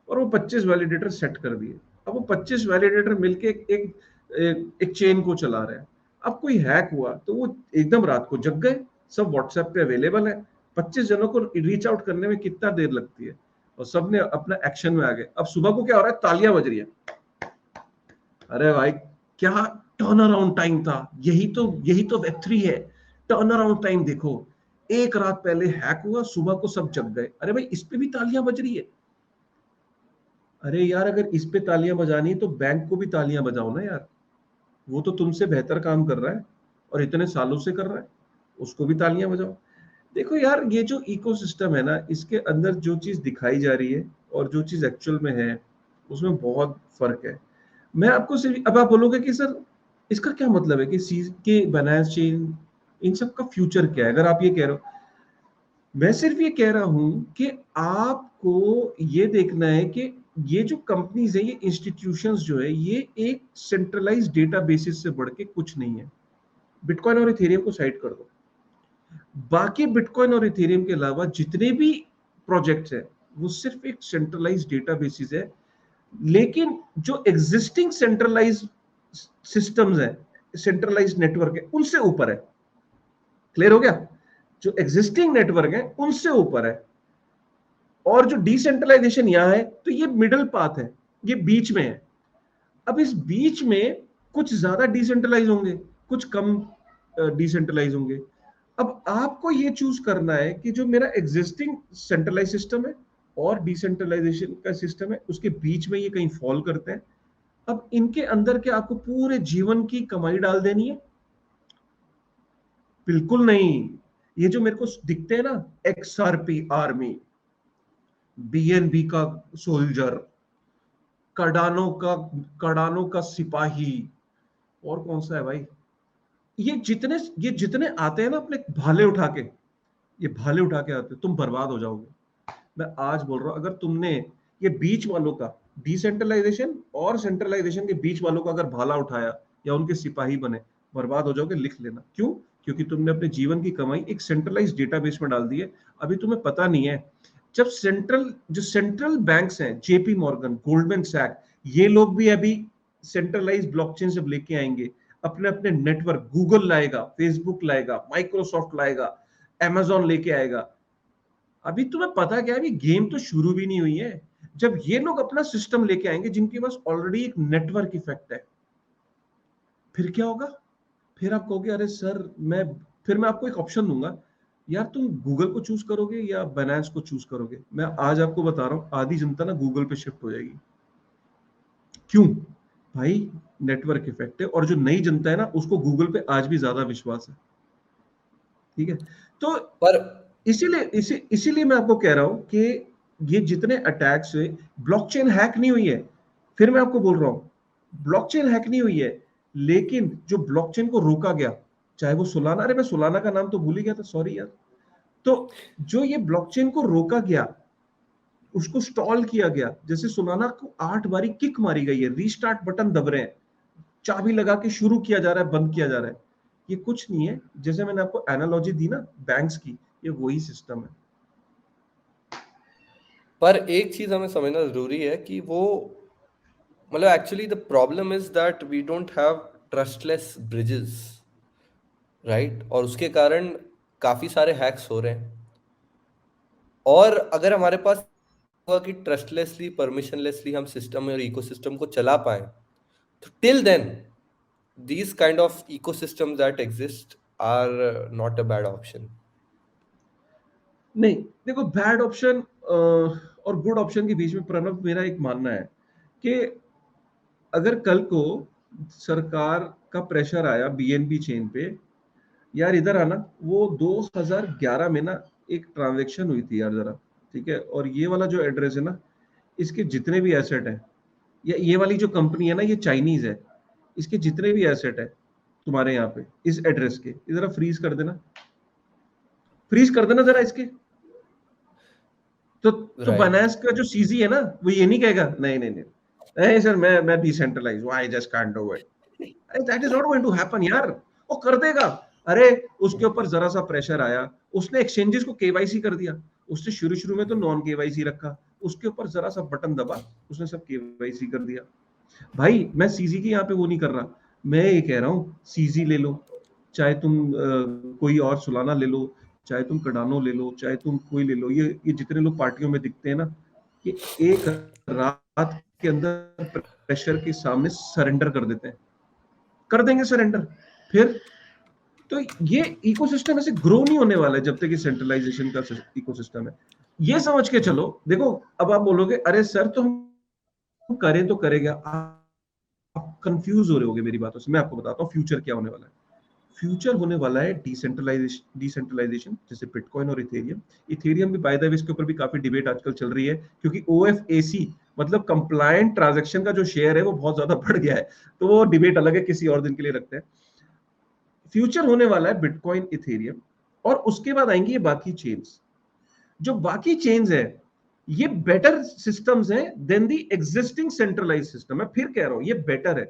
और वो 25 वैलिडेटर सेट कर दिए। अब वो 25 वैलिडेटर मिलके एक चेन को चला रहे हैं। अब कोई हैक हुआ तो वो एकदम रात को जग गए, सब व्हाट्सएप पे अवेलेबल है। 25 जनों को रीच आउट करने में कितना देर लगती है, और सबने अपना एक्शन में आ गए। अब सुबह को क्या हो रहा है, तालियां बज रही है। अरे भाई, क्या टर्न अराउंड टाइम था, यही तो वेब3 है। टर्न अराउंड टाइम देखो, एक रात पहले हैक हुआ, सुबह को सब जग गए। अरे भाई, इस पे भी तालियां बज रही है। अरे यार, अगर इस पे तालियां बजानी है तो बैंक को भी तालियां बजाओ ना यार, वो तो तुमसे बेहतर काम कर रहा है और इतने सालों से कर रहा है, उसको भी तालियां बजाओ। देखो यार, ये जो इकोसिस्टम है ना, इसके अंदर जो चीज दिखाई जा रही है और जो चीज एक्चुअल में है, उसमें बहुत फर्क है। मैं आपको सिर्फ, अब आप बोलोगे कि सर इसका क्या मतलब है कि सीज के बाइनेंस चेन, इन सब का फ्यूचर क्या है, अगर आप ये कह रहे हो। मैं सिर्फ ये कह रहा हूं कि आपको ये देखना है कि ये जो कंपनीज है, ये इंस्टीट्यूशंस जो है, ये एक सेंट्रलाइज्ड डेटाबेसिस से बढ़ के कुछ नहीं है। बिटकॉइन और इथेरियम को साइड कर दो, बाकी बिटकॉइन और इथेरियम के अलावा जितने भी प्रोजेक्ट्स हैं, वो सिर्फ एक सेंट्रलाइज्ड डेटाबेसिस है। लेकिन जो एग्जिस्टिंग सेंट्रलाइज्ड सिस्टम्स है, सेंट्रलाइज्ड नेटवर्क है, उनसे ऊपर है। क्लियर हो गया? जो एग्जिस्टिंग नेटवर्क है उनसे ऊपर है। और जो डिसेंट्रलाइजेशन यहां है, तो ये मिडिल पाथ है, ये बीच में है। अब इस बीच में कुछ ज्यादा डिसेंट्रलाइज होंगे, कुछ कम डिसेंट्रलाइज होंगे। अब आपको ये चूज करना है कि जो मेरा एग्जिस्टिंग सेंट्रलाइज सिस्टम है और डिसेंट्रलाइजेशन का सिस्टम है, उसके बीच में ये कहीं फॉल करते हैं। अब इनके अंदर क्या आपको पूरे जीवन की कमाई डाल देनी है? बिल्कुल नहीं। ये जो मेरे को दिखते हैं ना, एक्सआरपी आर्मी, बीएनबी का सोल्जर, कडानो का सिपाही, और कौन सा है भाई, ये जितने आते हैं ना अपने भाले उठा के, ये भाले उठा के आते हो, तुम बर्बाद हो जाओगे। मैं आज बोल रहा हूं, अगर तुमने ये बीच वालों का, डिसेंट्रलाइजेशन और सेंट्रलाइजेशन के बीच वालों का अगर भाला उठाया या उनके सिपाही बने, बर्बाद हो जाओगे, लिख लेना। क्यों? क्योंकि तुमने अपने जीवन की कमाई एक सेंट्रलाइज डेटाबेस में डाल दी है। अभी तुम्हें पता नहीं है, जब सेंट्रल बैंक्स हैं, जेपी मॉर्गन, गोल्डमैन सैक, ये लोग भी अभी सेंट्रलाइज ब्लॉकचेन जब लेके आएंगे, अपने अपने नेटवर्क, गूगल लाएगा, फेसबुक लाएगा, माइक्रोसॉफ्ट लाएगा, अमेजॉन लेके आएगा। अभी तुम्हें पता क्या है, अभी गेम तो शुरू भी नहीं हुई है। जब ये लोग अपना सिस्टम लेके आएंगे जिनके पास ऑलरेडी एक नेटवर्क इफेक्ट है, फिर क्या होगा? फिर आप कहोगे अरे सर, मैं आपको एक ऑप्शन दूंगा, यार तुम गूगल को चूज करोगे या बाइनेंस को चूज करोगे? मैं आज आपको बता रहा हूं, आधी जनता ना गूगल पे शिफ्ट हो जाएगी। क्यों? भाई, नेटवर्क इफेक्ट है, और जो नई जनता है ना, उसको गूगल पे आज भी ज्यादा विश्वास है। ठीक है? तो पर इसीलिए मैं आपको कह रहा हूं कि ये जितने अटैक्स हुए, ब्लॉकचेन हैक नहीं हुई है। फिर मैं आपको बोल रहा हूं, ब्लॉकचेन हैक नहीं हुई है, लेकिन जो ब्लॉकचेन को रोका गया, चाहे वो सोलाना, अरे मैं सोलाना का नाम तो भूल ही गया था, सॉरी यार। तो जो ये ब्लॉकचेन को रोका गया, उसको स्टॉल किया गया, जैसे सोलाना को 8 बारी किक मारी गई है, रीस्टार्ट बटन दब रहे हैं, चाबी लगा के शुरू किया जा रहा है, बंद किया जा रहा है। ये कुछ नहीं है, जैसे मैंने आपको एनालॉजी दी ना बैंक्स की, ये वही सिस्टम है। पर एक चीज हमें समझना जरूरी है कि वो, मतलब actually the problem is that we don't have trustless bridges, right? और उसके कारण काफी सारे हैक्स हो रहे हैं। और अगर हमारे पास होगा कि ट्रस्टलेसली, परमिशनलेसली हम सिस्टम और इकोसिस्टम को चला पाए, तो till then these kind of ecosystems that exist are not a bad option. नहीं, देखो, बैड ऑप्शन और गुड ऑप्शन के बीच में, प्रणव, मेरा एक मानना है कि अगर कल को सरकार का प्रेशर आया बीएनबी चेन पे, यार इधर आना, वो 2011 में ना एक ट्रांजैक्शन हुई थी यार, जरा, ठीक है, और ये वाला जो एड्रेस है ना, इसके जितने भी एसेट है, या ये वाली जो कंपनी है ना, ये चाइनीज है, इसके जितने भी एसेट है तुम्हारे यहाँ पे इस एड्रेस के, इधर फ्रीज कर देना, फ्रीज कर देना जरा इसके। तो Right. बाइनेंस का जो सीजी है ना, वो ये नहीं कहेगा नहीं नहीं नहीं, नहीं सर, मैं डिसेंट्रलाइज हूं, I just can't do it. That is not going to happen यार। वो कर देगा। अरे, उसके ऊपर जरा सा प्रेशर आया, उसने एक्सचेंजेस को केवाईसी कर दिया, उसने शुरू शुरू में तो नॉन केवाईसी रखा, उसके ऊपर जरा सा बटन दबा, उसने सब केवाईसी कर दिया। भाई, मैं सीजी की यहाँ पे वो नहीं कर रहा, मैं ये कह रहा हूँ सीजी ले लो, चाहे तुम कोई और सुलाना ले लो, चाहे तुम कडानो ले लो, चाहे तुम कोई ले लो, ये जितने लोग पार्टियों में दिखते हैं ना, ये एक रात के अंदर प्रेशर के सामने सरेंडर कर देते हैं, कर देंगे सरेंडर। फिर तो ये इकोसिस्टम ऐसे ग्रो नहीं होने वाला है जब तक ये सेंट्रलाइजेशन का इकोसिस्टम है। ये समझ के चलो। देखो, अब आप बोलोगे अरे सर, तो हम करें तो करेगा, आप कंफ्यूज हो रहे होगे मेरी बातों से। मैं आपको बताता हूँ फ्यूचर क्या होने वाला है। फ्यूचर होने वाला है डिसेंट्रलाइजेशन, जैसे बिटकॉइन और इथेरियम। इथेरियम भी, बाय द वे, इसके ऊपर भी काफी डिबेट आजकल चल रही है, क्योंकि ओएफएसी मतलब कंप्लायंट ट्रांजैक्शन का जो शेयर है वो बहुत ज्यादा बढ़ गया है। तो वो डिबेट अलग है, किसी और दिन के लिए रखते हैं। फ्यूचर होने वाला है बिटकॉइन, इथेरियम, और उसके बाद आएंगी ये बाकी चेन्स। जो बाकी चेन्स है, ये बेटर सिस्टम्स हैं then the existing centralise system. मैं फिर कह रहा हूं, ये बेटर है।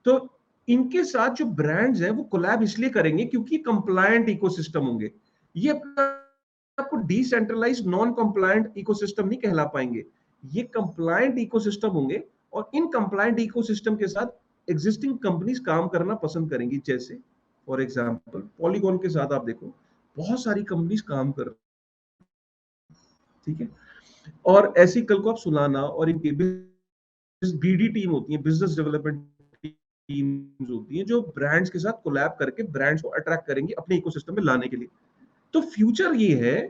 तो इनके साथ जो ब्रांड्स हैं वो कोलैब इसलिए करेंगे क्योंकि कंप्लायंट इकोसिस्टम होंगे। ये आपको डिसेंट्रलाइज नॉन कंप्लायंट इकोसिस्टम नहीं कहला पाएंगे, ये कंप्लायंट इकोसिस्टम होंगे। और इन कंप्लायंट इकोसिस्टम के साथ एग्जिस्टिंग कंपनीज काम करना पसंद करेंगी। जैसे फॉर एग्जांपल पॉलीगॉन के साथ आप देखो, बहुत सारी कंपनीज काम कर, ठीक है। और ऐसी कल को आप सुलाना और इनकी बीडी टीम होती है, बिजनेस डेवलपमेंट टीम्स होती हैं, जो ब्रांड्स के साथ कोलैब करके ब्रांड्स को अट्रैक्ट करेंगे अपने इकोसिस्टम में लाने के लिए। तो फ्यूचर ये है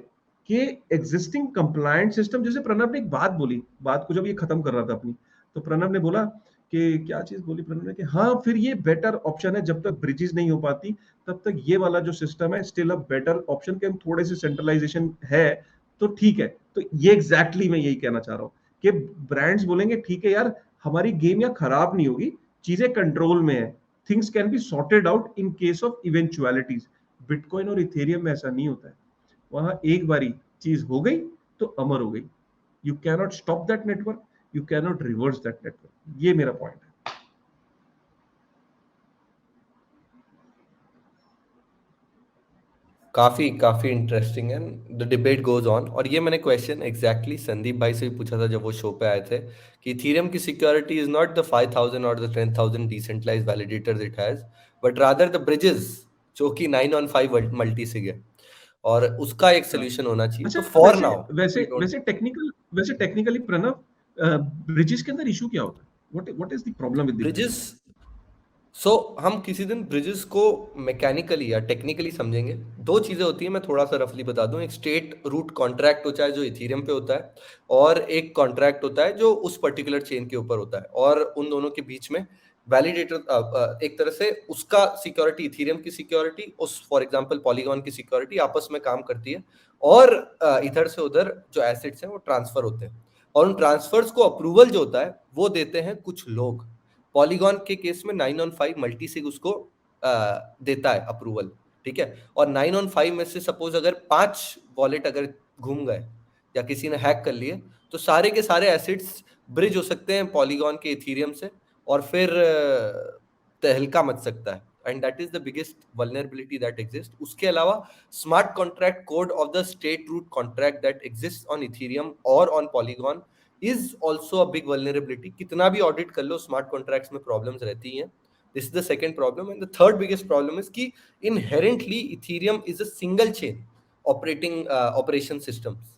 कि एग्जिस्टिंग कंप्लायंट सिस्टम, जैसे प्रणव ने एक बात बोली, बात को जब ये खत्म कर रहा था अपनी, तो प्रणव ने बोला कि क्या चीज बोली प्रणव ने, कि हाँ, फिर ये बेटर ऑप्शन है, जब तक ब्रिजेस नहीं हो पाती तब तक ये वाला जो सिस्टम है स्टिल अ बेटर ऑप्शन, के हम थोड़े से सेंट्रलाइजेशन है तो ठीक है। तो ये एग्जैक्टली मैं यही कहना चाह रहा हूँ कि ब्रांड्स बोलेंगे ठीक है यार, हमारी गेम यहाँ खराब नहीं होगी, चीजें कंट्रोल में है, things can be sorted out in case of eventualities. Bitcoin और इथेरियम में ऐसा नहीं होता है। वहां एक बारी चीज हो गई तो अमर हो गई। You cannot stop that network, you cannot reverse that network. ये मेरा पॉइंट है। काफी काफी इंटरेस्टिंग है, द डिबेट गोज ऑन। और ये मैंने क्वेश्चन एग्जैक्टली संदीप भाई से भी पूछा था जब वो शो पे आए थे, कि इथेरियम की सिक्योरिटी इज नॉट द 5000 और the 10,000 decentralised validators it has, but rather the bridges जो कि 9 on 5 मल्टी sig है, और उसका एक हाँ। सोल्यूशन होना चाहिए। अच्छा, तो फॉर वैसे नाउ वैसे वी डोंट। वैसे टेक्निकली प्रणव, ब्रिजेस के अंदर इशू क्या होता है? What is the problem with the bridges, bridges? So हम किसी दिन ब्रिजेस को मैकेनिकली या टेक्निकली समझेंगे। दो चीजें होती हैं, मैं थोड़ा सा रफली बता दूं। एक स्टेट रूट कॉन्ट्रैक्ट होता है जो इथेरियम पे होता है, और एक कॉन्ट्रैक्ट होता है जो उस पर्टिकुलर चेन के ऊपर होता है, और उन दोनों के बीच में वैलिडेटर, एक तरह से उसका सिक्योरिटी, इथेरियम की सिक्योरिटी, उस फॉर एग्जांपल पॉलीगॉन की सिक्योरिटी आपस में काम करती है, और इधर से उधर जो एसेट्स हैं वो ट्रांसफर होते हैं, और उन ट्रांसफर्स को अप्रूवल जो होता है वो देते हैं कुछ लोग। पॉलीगॉन के केस में 9 on 5 मल्टीसिग उसको देता है अप्रूवल, ठीक है। और 9 on 5 में से सपोज अगर 5 वॉलेट अगर घूम गए या किसी ने हैक कर लिए, तो सारे के सारे एसिड्स ब्रिज हो सकते हैं पॉलीगॉन के इथेरियम से, और फिर तहलका मच सकता है, and that is the biggest vulnerability that exist. उसके अलावा smart contract code of the state root contract that exist on Ethereum और on Polygon is also a big vulnerability. कितना भी ऑडिट कर लो, स्मार्ट कॉन्ट्रैक्ट्स में प्रॉब्लम्स रहती हैं। This is the second problem, and the third biggest problem is कि inherently Ethereum is a single chain operating operation systems,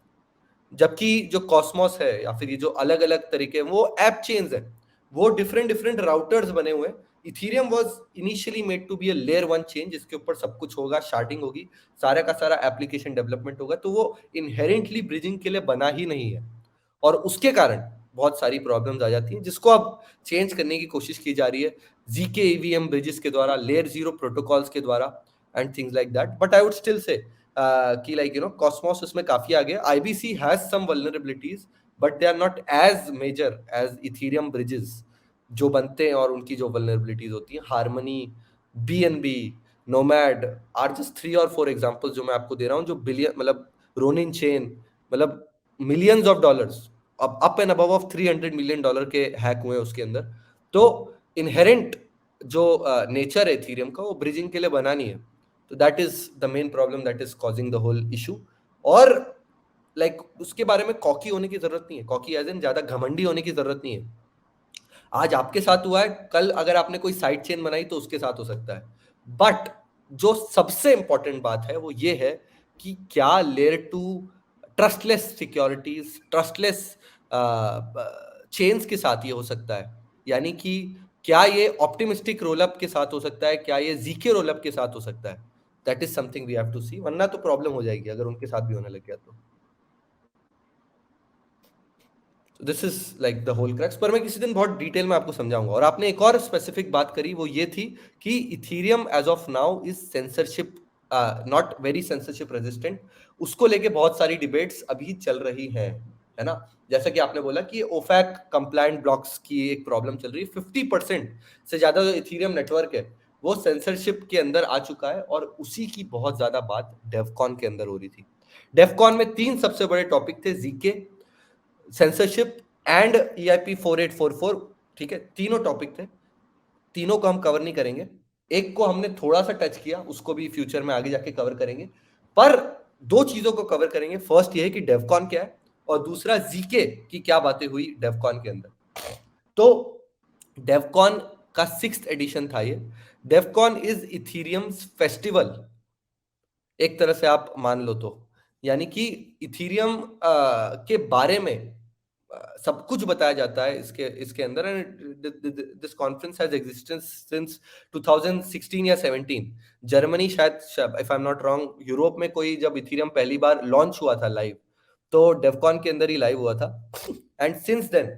जबकि जो कॉस्मोस है या फिर ये जो अलग अलग तरीके वो ऐप चेन्स है, वो डिफरेंट डिफरेंट राउटर्स बने हुए हैं। Ethereum was initially made to be a layer one chain जिसके ऊपर सब कुछ होगा, शार्डिंग होगी, सारा का सारा एप्लीकेशन डेवलपमेंट होगा, तो वो इनहेरेंटली ब्रिजिंग के लिए बना ही नहीं है, और उसके कारण बहुत सारी प्रॉब्लम्स आ जाती हैं, जिसको अब चेंज करने की कोशिश की जा रही है जीके ईवीएम ब्रिजेस के द्वारा, लेयर जीरो प्रोटोकॉल्स के द्वारा, and things like that. But I would still say कि लाइक कॉस्मोस इसमें काफी आगे, IBC has some vulnerabilities, but they are not as major as Ethereum bridges जो बनते हैं, और उनकी जो वल्नरेबिलिटीज होती हैं। Harmony, BNB, Nomad are just 3 और 4 एग्जांपल्स जो मैं आपको दे रहा हूँ, जो बिलियन मतलब रोनिन चेन, मतलब मिलियंस ऑफ डॉलर्स, अब up and above of $300 million के हैक हुए उसके अंदर। तो इनहेरेंट जो नेचर है इथेरियम का, वो ब्रिजिंग के लिए बना नहीं है। तो that is the main problem that is causing the whole issue. और लाइक उसके बारे में कॉकी होने की जरूरत नहीं है, कॉकी एज इन ज्यादा घमंडी होने की जरूरत नहीं है। आज आपके साथ हुआ है, कल अगर आपने कोई साइड चेन बनाई तो उसके साथ हो सकता है। बट जो सबसे इंपॉर्टेंट बात है वो ये है कि क्या layer two trustless securities, trustless chains के साथ ये हो सकता है, यानी कि क्या ये ऑप्टिमिस्टिक रोलअप के साथ हो सकता है, क्या ये जीके रोलअप के साथ हो सकता है। That is something we have to see, वरना तो प्रॉब्लम हो जाएगी अगर उनके साथ भी होने लग गया तो। This is like the whole crux, पर मैं किसी दिन बहुत डिटेल में आपको समझाऊंगा। और आपने एक और स्पेसिफिक बात करी, वो ये थी कि Ethereum as of now is censorship, not very censorship resistant. उसको लेके बहुत सारी डिबेट्स अभी चल रही हैं, है ना। जैसा कि आपने बोला कि ओफैक कंप्लायंट ब्लॉक्स की एक प्रॉब्लम चल रही है। 50% से ज्यादा जो इथेरियम नेटवर्क है वो सेंसरशिप के अंदर आ चुका है, और उसी की बहुत ज्यादा बात डेफकॉन के अंदर हो रही थी। डेफकॉन में 3 सबसे बड़े टॉपिक थे, जीके, सेंसरशिप एंड EIP 4844, ठीक है। तीनों टॉपिक थे, तीनों को हम कवर नहीं करेंगे। एक को हमने थोड़ा सा टच किया, उसको भी फ्यूचर में आगे जाके कवर करेंगे। पर 2 चीजों को कवर करेंगे। फर्स्ट ये है कि डेवकॉन क्या है, और दूसरा जीके की क्या बातें हुई डेवकॉन के अंदर। तो डेवकॉन का 6th एडिशन था ये। डेवकॉन इज इथेरियम्स फेस्टिवल, एक तरह से आप मान लो तो, यानी कि इथेरियम के बारे में सब कुछ बताया जाता है इसके इसके अंदर। And this conference has existence since 2016 या 17। जर्मनी शायद, if I am not wrong, Europe में कोई जब इथेरियम पहली बार लॉन्च हुआ था लाइव, तो डेवकॉन के अंदर ही लाइव हुआ था। And since then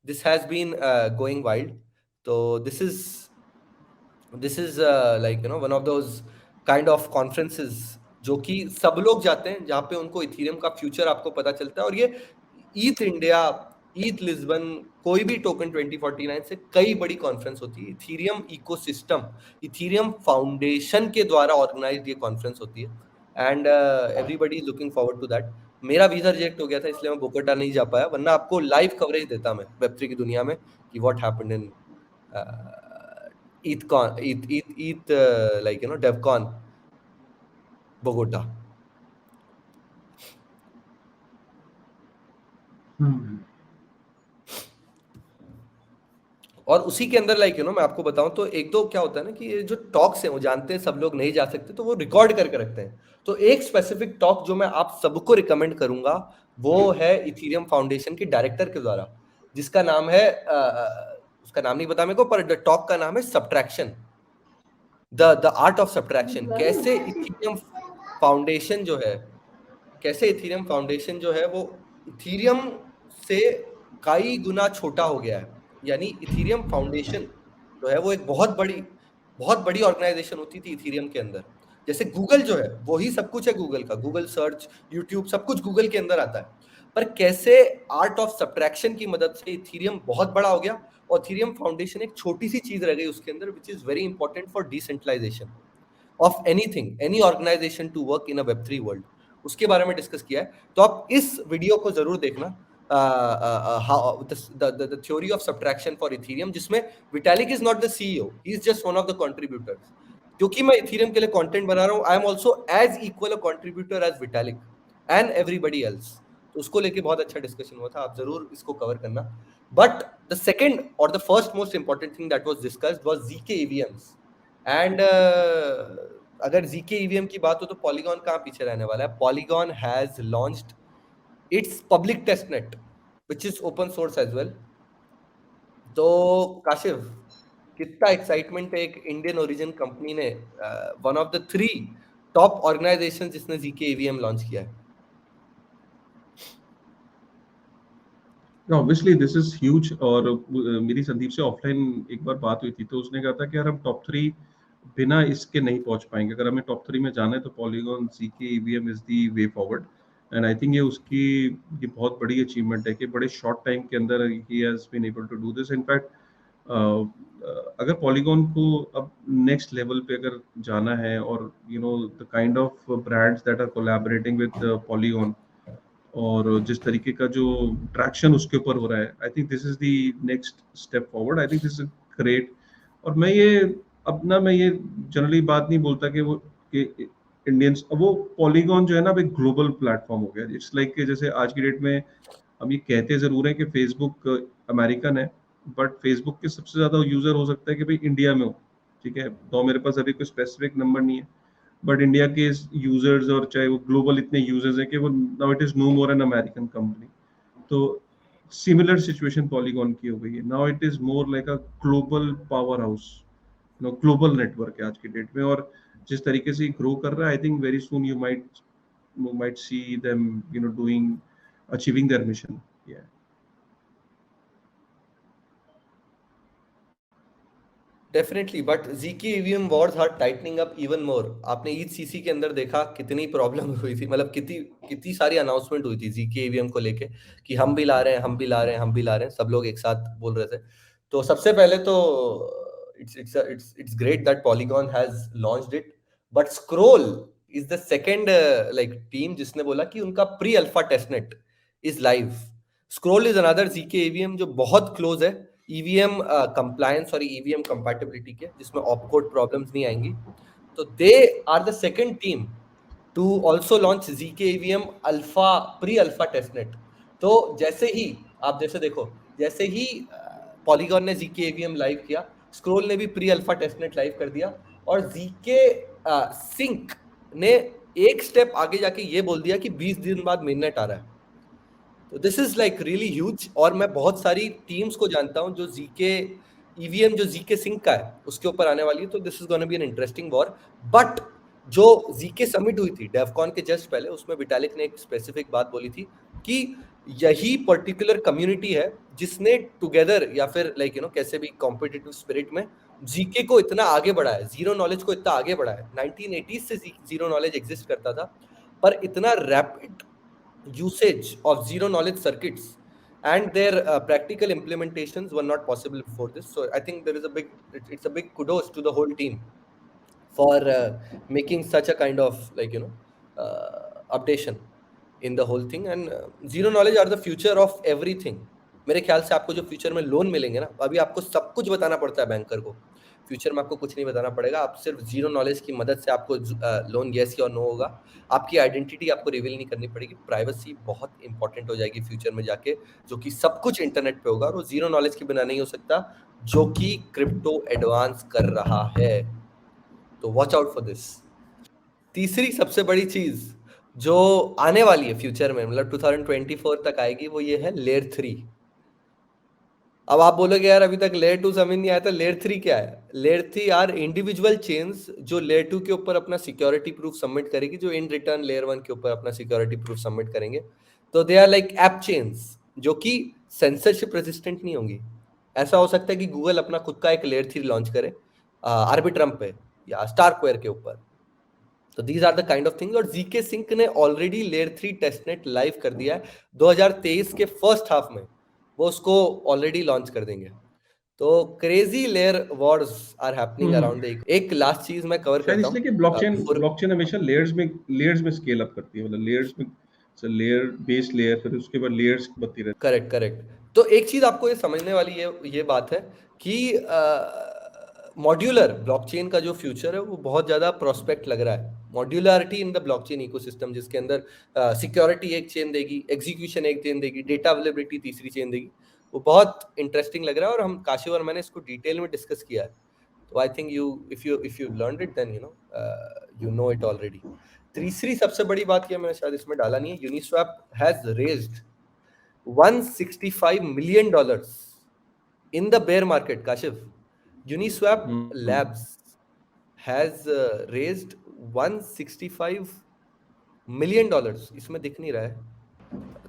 this has been going wild. तो this is like one of those kind of conferences जो कि सब लोग जाते हैं, जहाँ पे उनको इथेरियम का फ्यूचर आपको पता चलता है। और ये ईथ इंडिया, ईथ लिस्बन, कोई भी टोकन 2049 से कई बड़ी कॉन्फ्रेंस होती है। इथेरियम इकोसिस्टम, इथेरियम फाउंडेशन के द्वारा ऑर्गेनाइज्ड ये कॉन्फ्रेंस होती है। And everybody is looking forward to that. मेरा वीजा रिजेक्ट हो गया था इसलिए मैं बोगोटा नहीं जा पाया, वरना आपको लाइव कवरेज देता मैं वेब3 की दुनिया में कि what happened in ETH like DevCon Bogota. और उसी के अंदर मैं आपको बताऊं तो एक दो क्या होता है ना कि ये जो टॉक्स हैं वो जानते हैं सब लोग नहीं जा सकते तो वो रिकॉर्ड करके रखते हैं। तो एक स्पेसिफिक टॉक जो मैं आप सबको रिकमेंड करूंगा वो है इथीरियम फाउंडेशन के डायरेक्टर के द्वारा, जिसका नाम है उसका नाम नहीं पता मेरे को, पर टॉक का नाम है subtraction, the art of subtraction. कैसे इथीरियम फाउंडेशन जो है वो इथीरियम से कई गुना छोटा हो गया है। यानी इथीरियम फाउंडेशन जो है वो एक बहुत बड़ी ऑर्गेनाइजेशन होती थी इथीरियम के अंदर। जैसे गूगल जो है वही सब कुछ है गूगल का, गूगल सर्च, यूट्यूब, सब कुछ गूगल के अंदर आता है। पर कैसे आर्ट ऑफ सब्ट्रैक्शन की मदद से इथीरियम बहुत बड़ा हो गया और इथीरियम फाउंडेशन एक छोटी सी चीज रह गई उसके अंदर, which is very important for decentralization of anything, any organization to work in a वेब3 वर्ल्ड। उसके बारे में डिस्कस किया है, तो आप इस वीडियो को जरूर देखना, the theory of subtraction for Ethereum, जिसमें Vitalik is not the CEO, he is just one of the contributors। क्योंकि मैं Ethereum के लिए कंटेंट बना रहा हूँ, I am also as equal a contributor as Vitalik and everybody else। तो उसको लेके बहुत अच्छा डिस्कशन हुआ था, आप जरूर इसको कवर करना। बट द सेकंड और the first most important thing that was discussed was ZK EVMs and अगर ZK EVM की बात हो तो पॉलीगॉन कहाँ पीछे रहने वाला है। Polygon has launched its public testnet which is open source as well. तो काशिफ, कितना एक्साइटमेंट है एक इंडियन ओरिजिन कंपनी ने, one of the 3 top organization जिसने ZK EVM लॉन्च किया है। Obviously this is huge. और मेरी संदीप से ऑफलाइन एक बार बात हुई थी तो उसने कहा था कि यार हम टॉप 3 बिना इसके नहीं पहुंच पाएंगे, अगर हमें टॉप 3 में जाना है तो polygon ZK EVM is the way forward. And I think ये बहुत बड़ी अचीवमेंट है कि बड़े शॉर्ट टाइम के अंदर ही has been able to do this. In fact अगर पॉलीगॉन को अब नेक्स्ट लेवल पे अगर जाना है और the kind of brands that are collaborating with Polygon और जिस तरीके का जो ट्रैक्शन उसके ऊपर हो रहा है, I think this is the next step forward. I think this is great. और मैं ये जनरली बात नहीं बोलता कि इंडियंस, वो पॉलीगॉन जो है ना अब एक ग्लोबल प्लेटफॉर्म हो गया। इट्स लाइक जैसे आज की डेट में हम ये कहते जरूर हैं कि फेसबुक अमेरिकन है, बट फेसबुक के सबसे ज्यादा यूजर हो सकता है कि भाई इंडिया में हो, ठीक है, तो मेरे पास अभी कोई स्पेसिफिक नंबर नहीं है, बट इंडिया के यूजर्स और चाहे वो ग्लोबल इतने यूजर्स हैं कि वो now it is no more an American company. तो सिमिलर सिचुएशन पॉलीगॉन की हो गई है, now it is more like a global power house, global network है आज की डेट में। और जिस तरीके से ग्रो कर रहा है, I think very soon you might see them doing achieving their mission। yeah। Definitely, but ZK EVM wars are tightening up even more. आपने ETH CC के अंदर देखा कितनी प्रॉब्लम हुई थी, मतलब कितनी कितनी सारी अनाउंसमेंट हुई थी ZK EVM को लेके कि हम भी ला रहे हैं, हम भी ला रहे हैं, हम भी ला रहे हैं, सब लोग एक साथ बोल रहे थे। तो सबसे पहले तो it's great that Polygon has launched it, but Scroll is the second like team जिसने बोला कि उनका pre alpha testnet is live. Scroll is another ZK EVM जो बहुत क्लोज है EVM compliance और EVM compatibility के, जिसमें opcode problems नहीं आएंगी। तो they are the second team to also launch ZK EVM alpha pre alpha testnet। तो जैसे ही आप देखो जैसे ही पॉलीगॉन ने ZK EVM लाइव किया, स्क्रोल ने भी प्री अल्फा टेस्टनेट लाइव कर दिया और ZK सिंक ने एक स्टेप आगे जाके ये बोल दिया कि 20 दिन बाद मेननेट आ रहा है। तो this is like really huge. और मैं बहुत सारी टीम्स को जानता हूं जो ZK EVM जो ZK सिंक का है उसके ऊपर आने वाली है। तो this is gonna be an interesting war. But जो ZK समिट हुई थी डेवकॉन के जस्ट पहले, उसमें विटालिक ने एक स्पेसिफिक बात बोली थी कि यही पर्टिकुलर कम्युनिटी है जिसने टुगेदर या फिर कैसे भी कॉम्पिटिटिव स्पिरिट में ZK को इतना आगे बढ़ा है, जीरो नॉलेज को इतना आगे बढ़ा है। 1980s से जीरो नॉलेज एग्जिस्ट करता था, पर इतना rapid usage of zero knowledge circuits and their practical implementations were not possible before this। So I think it's a big kudos to the whole team for making such a kind of updation in the whole thing, and zero knowledge are the future of everything. मेरे ख्याल से आपको जो future में loan मिलेंगे ना, अभी आपको सब कुछ बताना पड़ता है बैंकर को, फ्यूचर में आपको कुछ नहीं बताना पड़ेगा, आप सिर्फ जीरो नॉलेज की मदद से आपको लोन येस या नो होगा, आपकी आइडेंटिटी आपको रिवील नहीं करनी पड़ेगी, प्राइवेसी बहुत इंपॉर्टेंट हो जाएगी फ्यूचर में जाके, जो कि सब कुछ इंटरनेट पे होगा और वो जीरो नॉलेज के बिना नहीं हो सकता, जो कि क्रिप्टो एडवांस कर रहा है, तो वॉच आउट फॉर दिस। तीसरी सबसे बड़ी चीज जो आने वाली है फ्यूचर में, मतलब 2024 तक आएगी, वो ये है लेयर 3। अब आप बोलोगे यार अभी तक लेयर 2 समझ नहीं आया, तो लेयर 3 क्या है? लेयर 3 आर इंडिविजुअल चेन्स जो लेयर 2 के ऊपर अपना सिक्योरिटी प्रूफ सबमिट करेगी, जो इन रिटर्न लेयर 1 के ऊपर अपना सिक्योरिटी प्रूफ सबमिट करेंगे। तो they are like app chains जो कि सेंसरशिप रेजिस्टेंट नहीं होंगी। ऐसा हो सकता है कि गूगल अपना खुद का एक लेयर 3 लॉन्च करे आर्बिट्रम पे या स्टारक्वेयर के ऊपर। तो these are the kind of things. और जीके सिंक ने ऑलरेडी लेयर 3 टेस्टनेट लाइव कर दिया है 2023 के फर्स्ट हाफ में, वो उसको ऑलरेडी लॉन्च कर देंगे। तो crazy layer wars are happening around the. एक लास्ट चीज मैं कवर शायद करता इसलिए कि हूँ ब्लॉकचेन हमेशा लेयर्स में स्केल अप करती है, मतलब लेयर्स में लेयर बेस लेयर, फिर उसके बाद लेयर्स बनती रहती करेक्ट करेक्ट। तो एक चीज आपको ये समझने वाली ये बात है कि मॉड्यूलर ब्लॉकचेन का जो फ्यूचर है वो बहुत ज्यादा प्रोस्पेक्ट लग रहा है। Modularity in the blockchain ecosystem, जिसके अंदर सिक्योरिटी एक चेन देगी, एग्जीक्यूशन एक चेन देगी, डेटा अवेलेबिलिटी तीसरी चेन देगी, वो बहुत इंटरेस्टिंग लग रहा है और हम काशिफ और मैंने इसको डिटेल में डिस्कस किया है। तो I think if you learned it then you know it already. तीसरी सबसे बड़ी बात ये मैंने शायद इसमें डाला नहीं है, Uniswap has raised $165 million in the bear market. Kashif, Uniswap Labs has raised $165 million. इसमें दिख नहीं रहा है।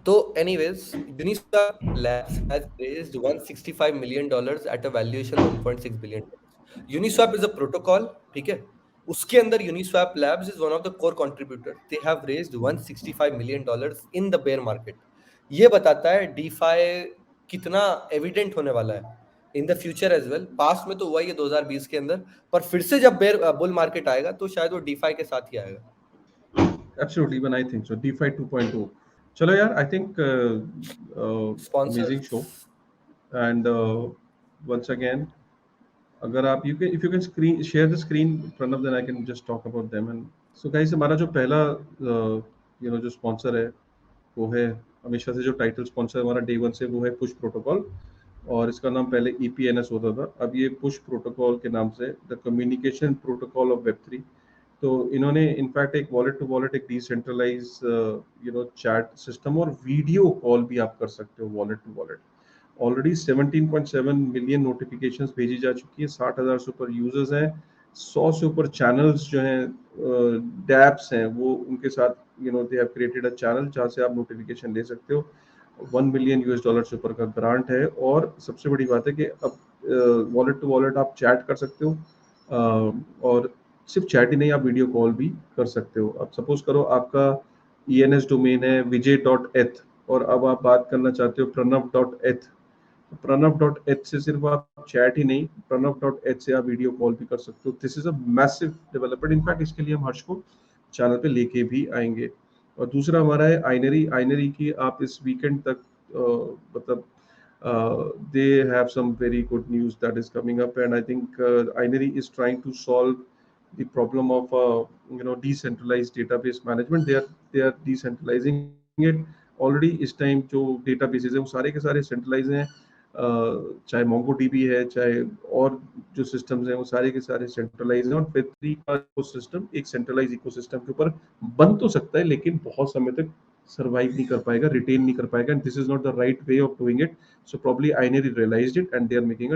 तो anyways, Uniswap Labs has raised $165 million at a valuation of $1.6 billion. Uniswap is a protocol, ठीक है? उसके अंदर Uniswap Labs is one of the core contributors. They have raised $165 million in the bear market. ये बताता है DeFi कितना evident होने वाला है in the future as well. Past में तो हुआ ही 2020 के अंदर, पर फिर से जब बुल मार्केट आएगा तो शायद वो DeFi के साथ ही आएगा। Absolutely, even I think so. DeFi 2.0. चलो यार, I think amazing Sponsors. show. And once again, अगर आप if you can share the screen, Pranav, then I can just talk about them. And so guys, हमारा जो पहला जो sponsor है वो है, हमेशा से जो टाइटल स्पॉन्सर हमारा डे वन से, वो है पुश प्रोटोकॉल। और इसका नाम पहले EPNS होता था, अब ये पुश प्रोटोकॉल के नाम से, द कम्युनिकेशन प्रोटोकॉल ऑफ वेब3। तो इन्होंने इनफैक्ट एक वॉलेट टू वॉलेट, एक डिसेंट्रलाइज चैट सिस्टम और वीडियो कॉल भी आप कर सकते हो wallet to wallet. Already 17.7 million notifications भेजी जा चुकी है, 60,000 से ऊपर यूजर्स हैं, 100 से ऊपर चैनल्स जो हैं, डैप्स हैं, वो उनके साथ they have created a channel जहाँ से आप नोटिफिकेशन ले सकते हो। $1 मिलियन से ऊपर का ग्रांट है। और सबसे बड़ी बात है कि अब वॉलेट टू वॉलेट आप चैट कर सकते हो, और सिर्फ चैट ही नहीं, आप वीडियो कॉल भी कर सकते हो। अब सपोज करो आपका ENS डोमेन है vijay.eth, और अब आप बात करना चाहते हो pranav.eth। pranav.eth से सिर्फ आप चैट ही नहीं, pranav.eth से आप वीडियो कॉल भी कर सकते हो। This is a massive development. In fact इसके लिए हम हर्ष को चैनल पे लेके भी आएंगे। और दूसरा हमारा है आइनरी की आप इस वीकेंड तक मतलब they have some very good news that is coming up, and I think Inery is trying to solve the problem of decentralized database management. They are decentralizing it already। इस टाइम जो databases है वो सारे के सारे centralized हैं, चाहे MongoDB है, चाहे और जो systems हैं वो सारे के सारे centralized हैं। और Web3 का इकोसिस्टम एक centralized इकोसिस्टम के ऊपर बन तो सकता है, लेकिन बहुत समय तक survive नहीं कर पाएगा, retain नहीं कर पाएगा, and this is not the right way of doing it. So probably Inery realized it, and they are making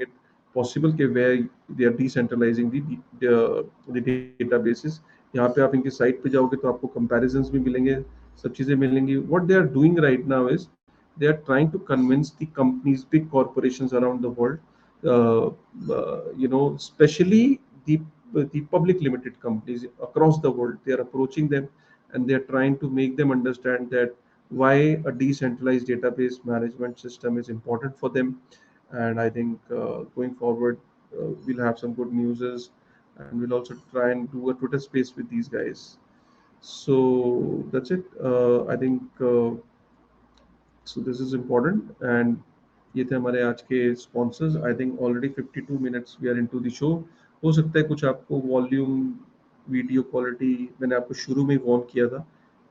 it possible कि where they are decentralizing the databases। यहाँ पे आप इनकी साइट पे जाओगे तो आपको comparisons भी मिलेंगे, सब चीजें मिलेंगी। What they are doing right now is they are trying to convince the companies, big corporations around the world, especially the public limited companies across the world. They are approaching them and they are trying to make them understand that why a decentralized database management system is important for them. And I think going forward, we'll have some good news, and we'll also try and do a Twitter space with these guys. So that's it. I think so this is important, and ये थे हमारे आज के sponsors. I think already 52 minutes we are into the show. हो सकता है कुछ आपको वॉल्यूम, वीडियो क्वालिटी, मैंने आपको शुरू में वॉर्न किया था,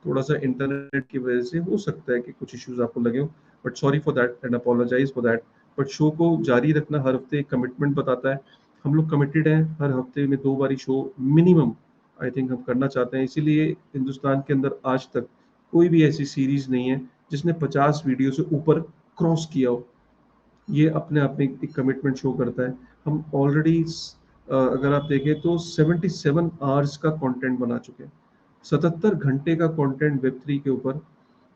थोड़ा सा इंटरनेट की वजह से हो सकता है कि कुछ इश्यूज आपको लगे हो, but sorry for that and apologize for that. But show को जारी रखना हर हफ्ते कमिटमेंट बताता है. हम लोग कमिटेड हैं, हर हफ्ते में 2 बारी शो मिनिमम आई थिंक हम करना चाहते हैं. इसीलिए हिंदुस्तान के अंदर आज तक कोई भी ऐसी सीरीज नहीं है जिसने 50 वीडियो से ऊपर क्रॉस किया हो. ये अपने आप में एक कमिटमेंट शो करता है. हम ऑलरेडी अगर आप देखें तो 77 आवर्स का कंटेंट बना चुके हैं. 77 घंटे का कंटेंट वेब3 के ऊपर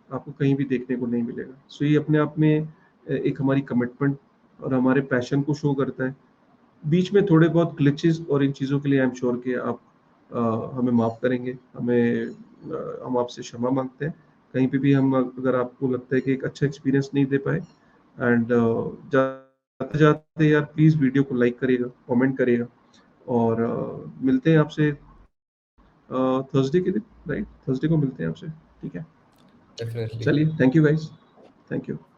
आपको कहीं भी देखने को नहीं मिलेगा. सो ये अपने आप में एक हमारी कमिटमेंट और हमारे पैशन को शो करता है. बीच में थोड़े बहुत ग्लिचेस और इन चीज़ों के लिए आई एम श्योर कि आप हमें माफ़ करेंगे. हम आपसे क्षमा मांगते हैं कहीं पे भी हम, अगर आपको लगता है कि एक अच्छा एक्सपीरियंस नहीं दे पाए. एंड जाते जाते यार प्लीज़ वीडियो को लाइक करिएगा, कमेंट करिएगा, और मिलते हैं आपसे थर्सडे के दिन. राइट, थर्सडे को मिलते हैं आपसे. ठीक है, डेफिनेटली. चलिए, thank you guys, thank you.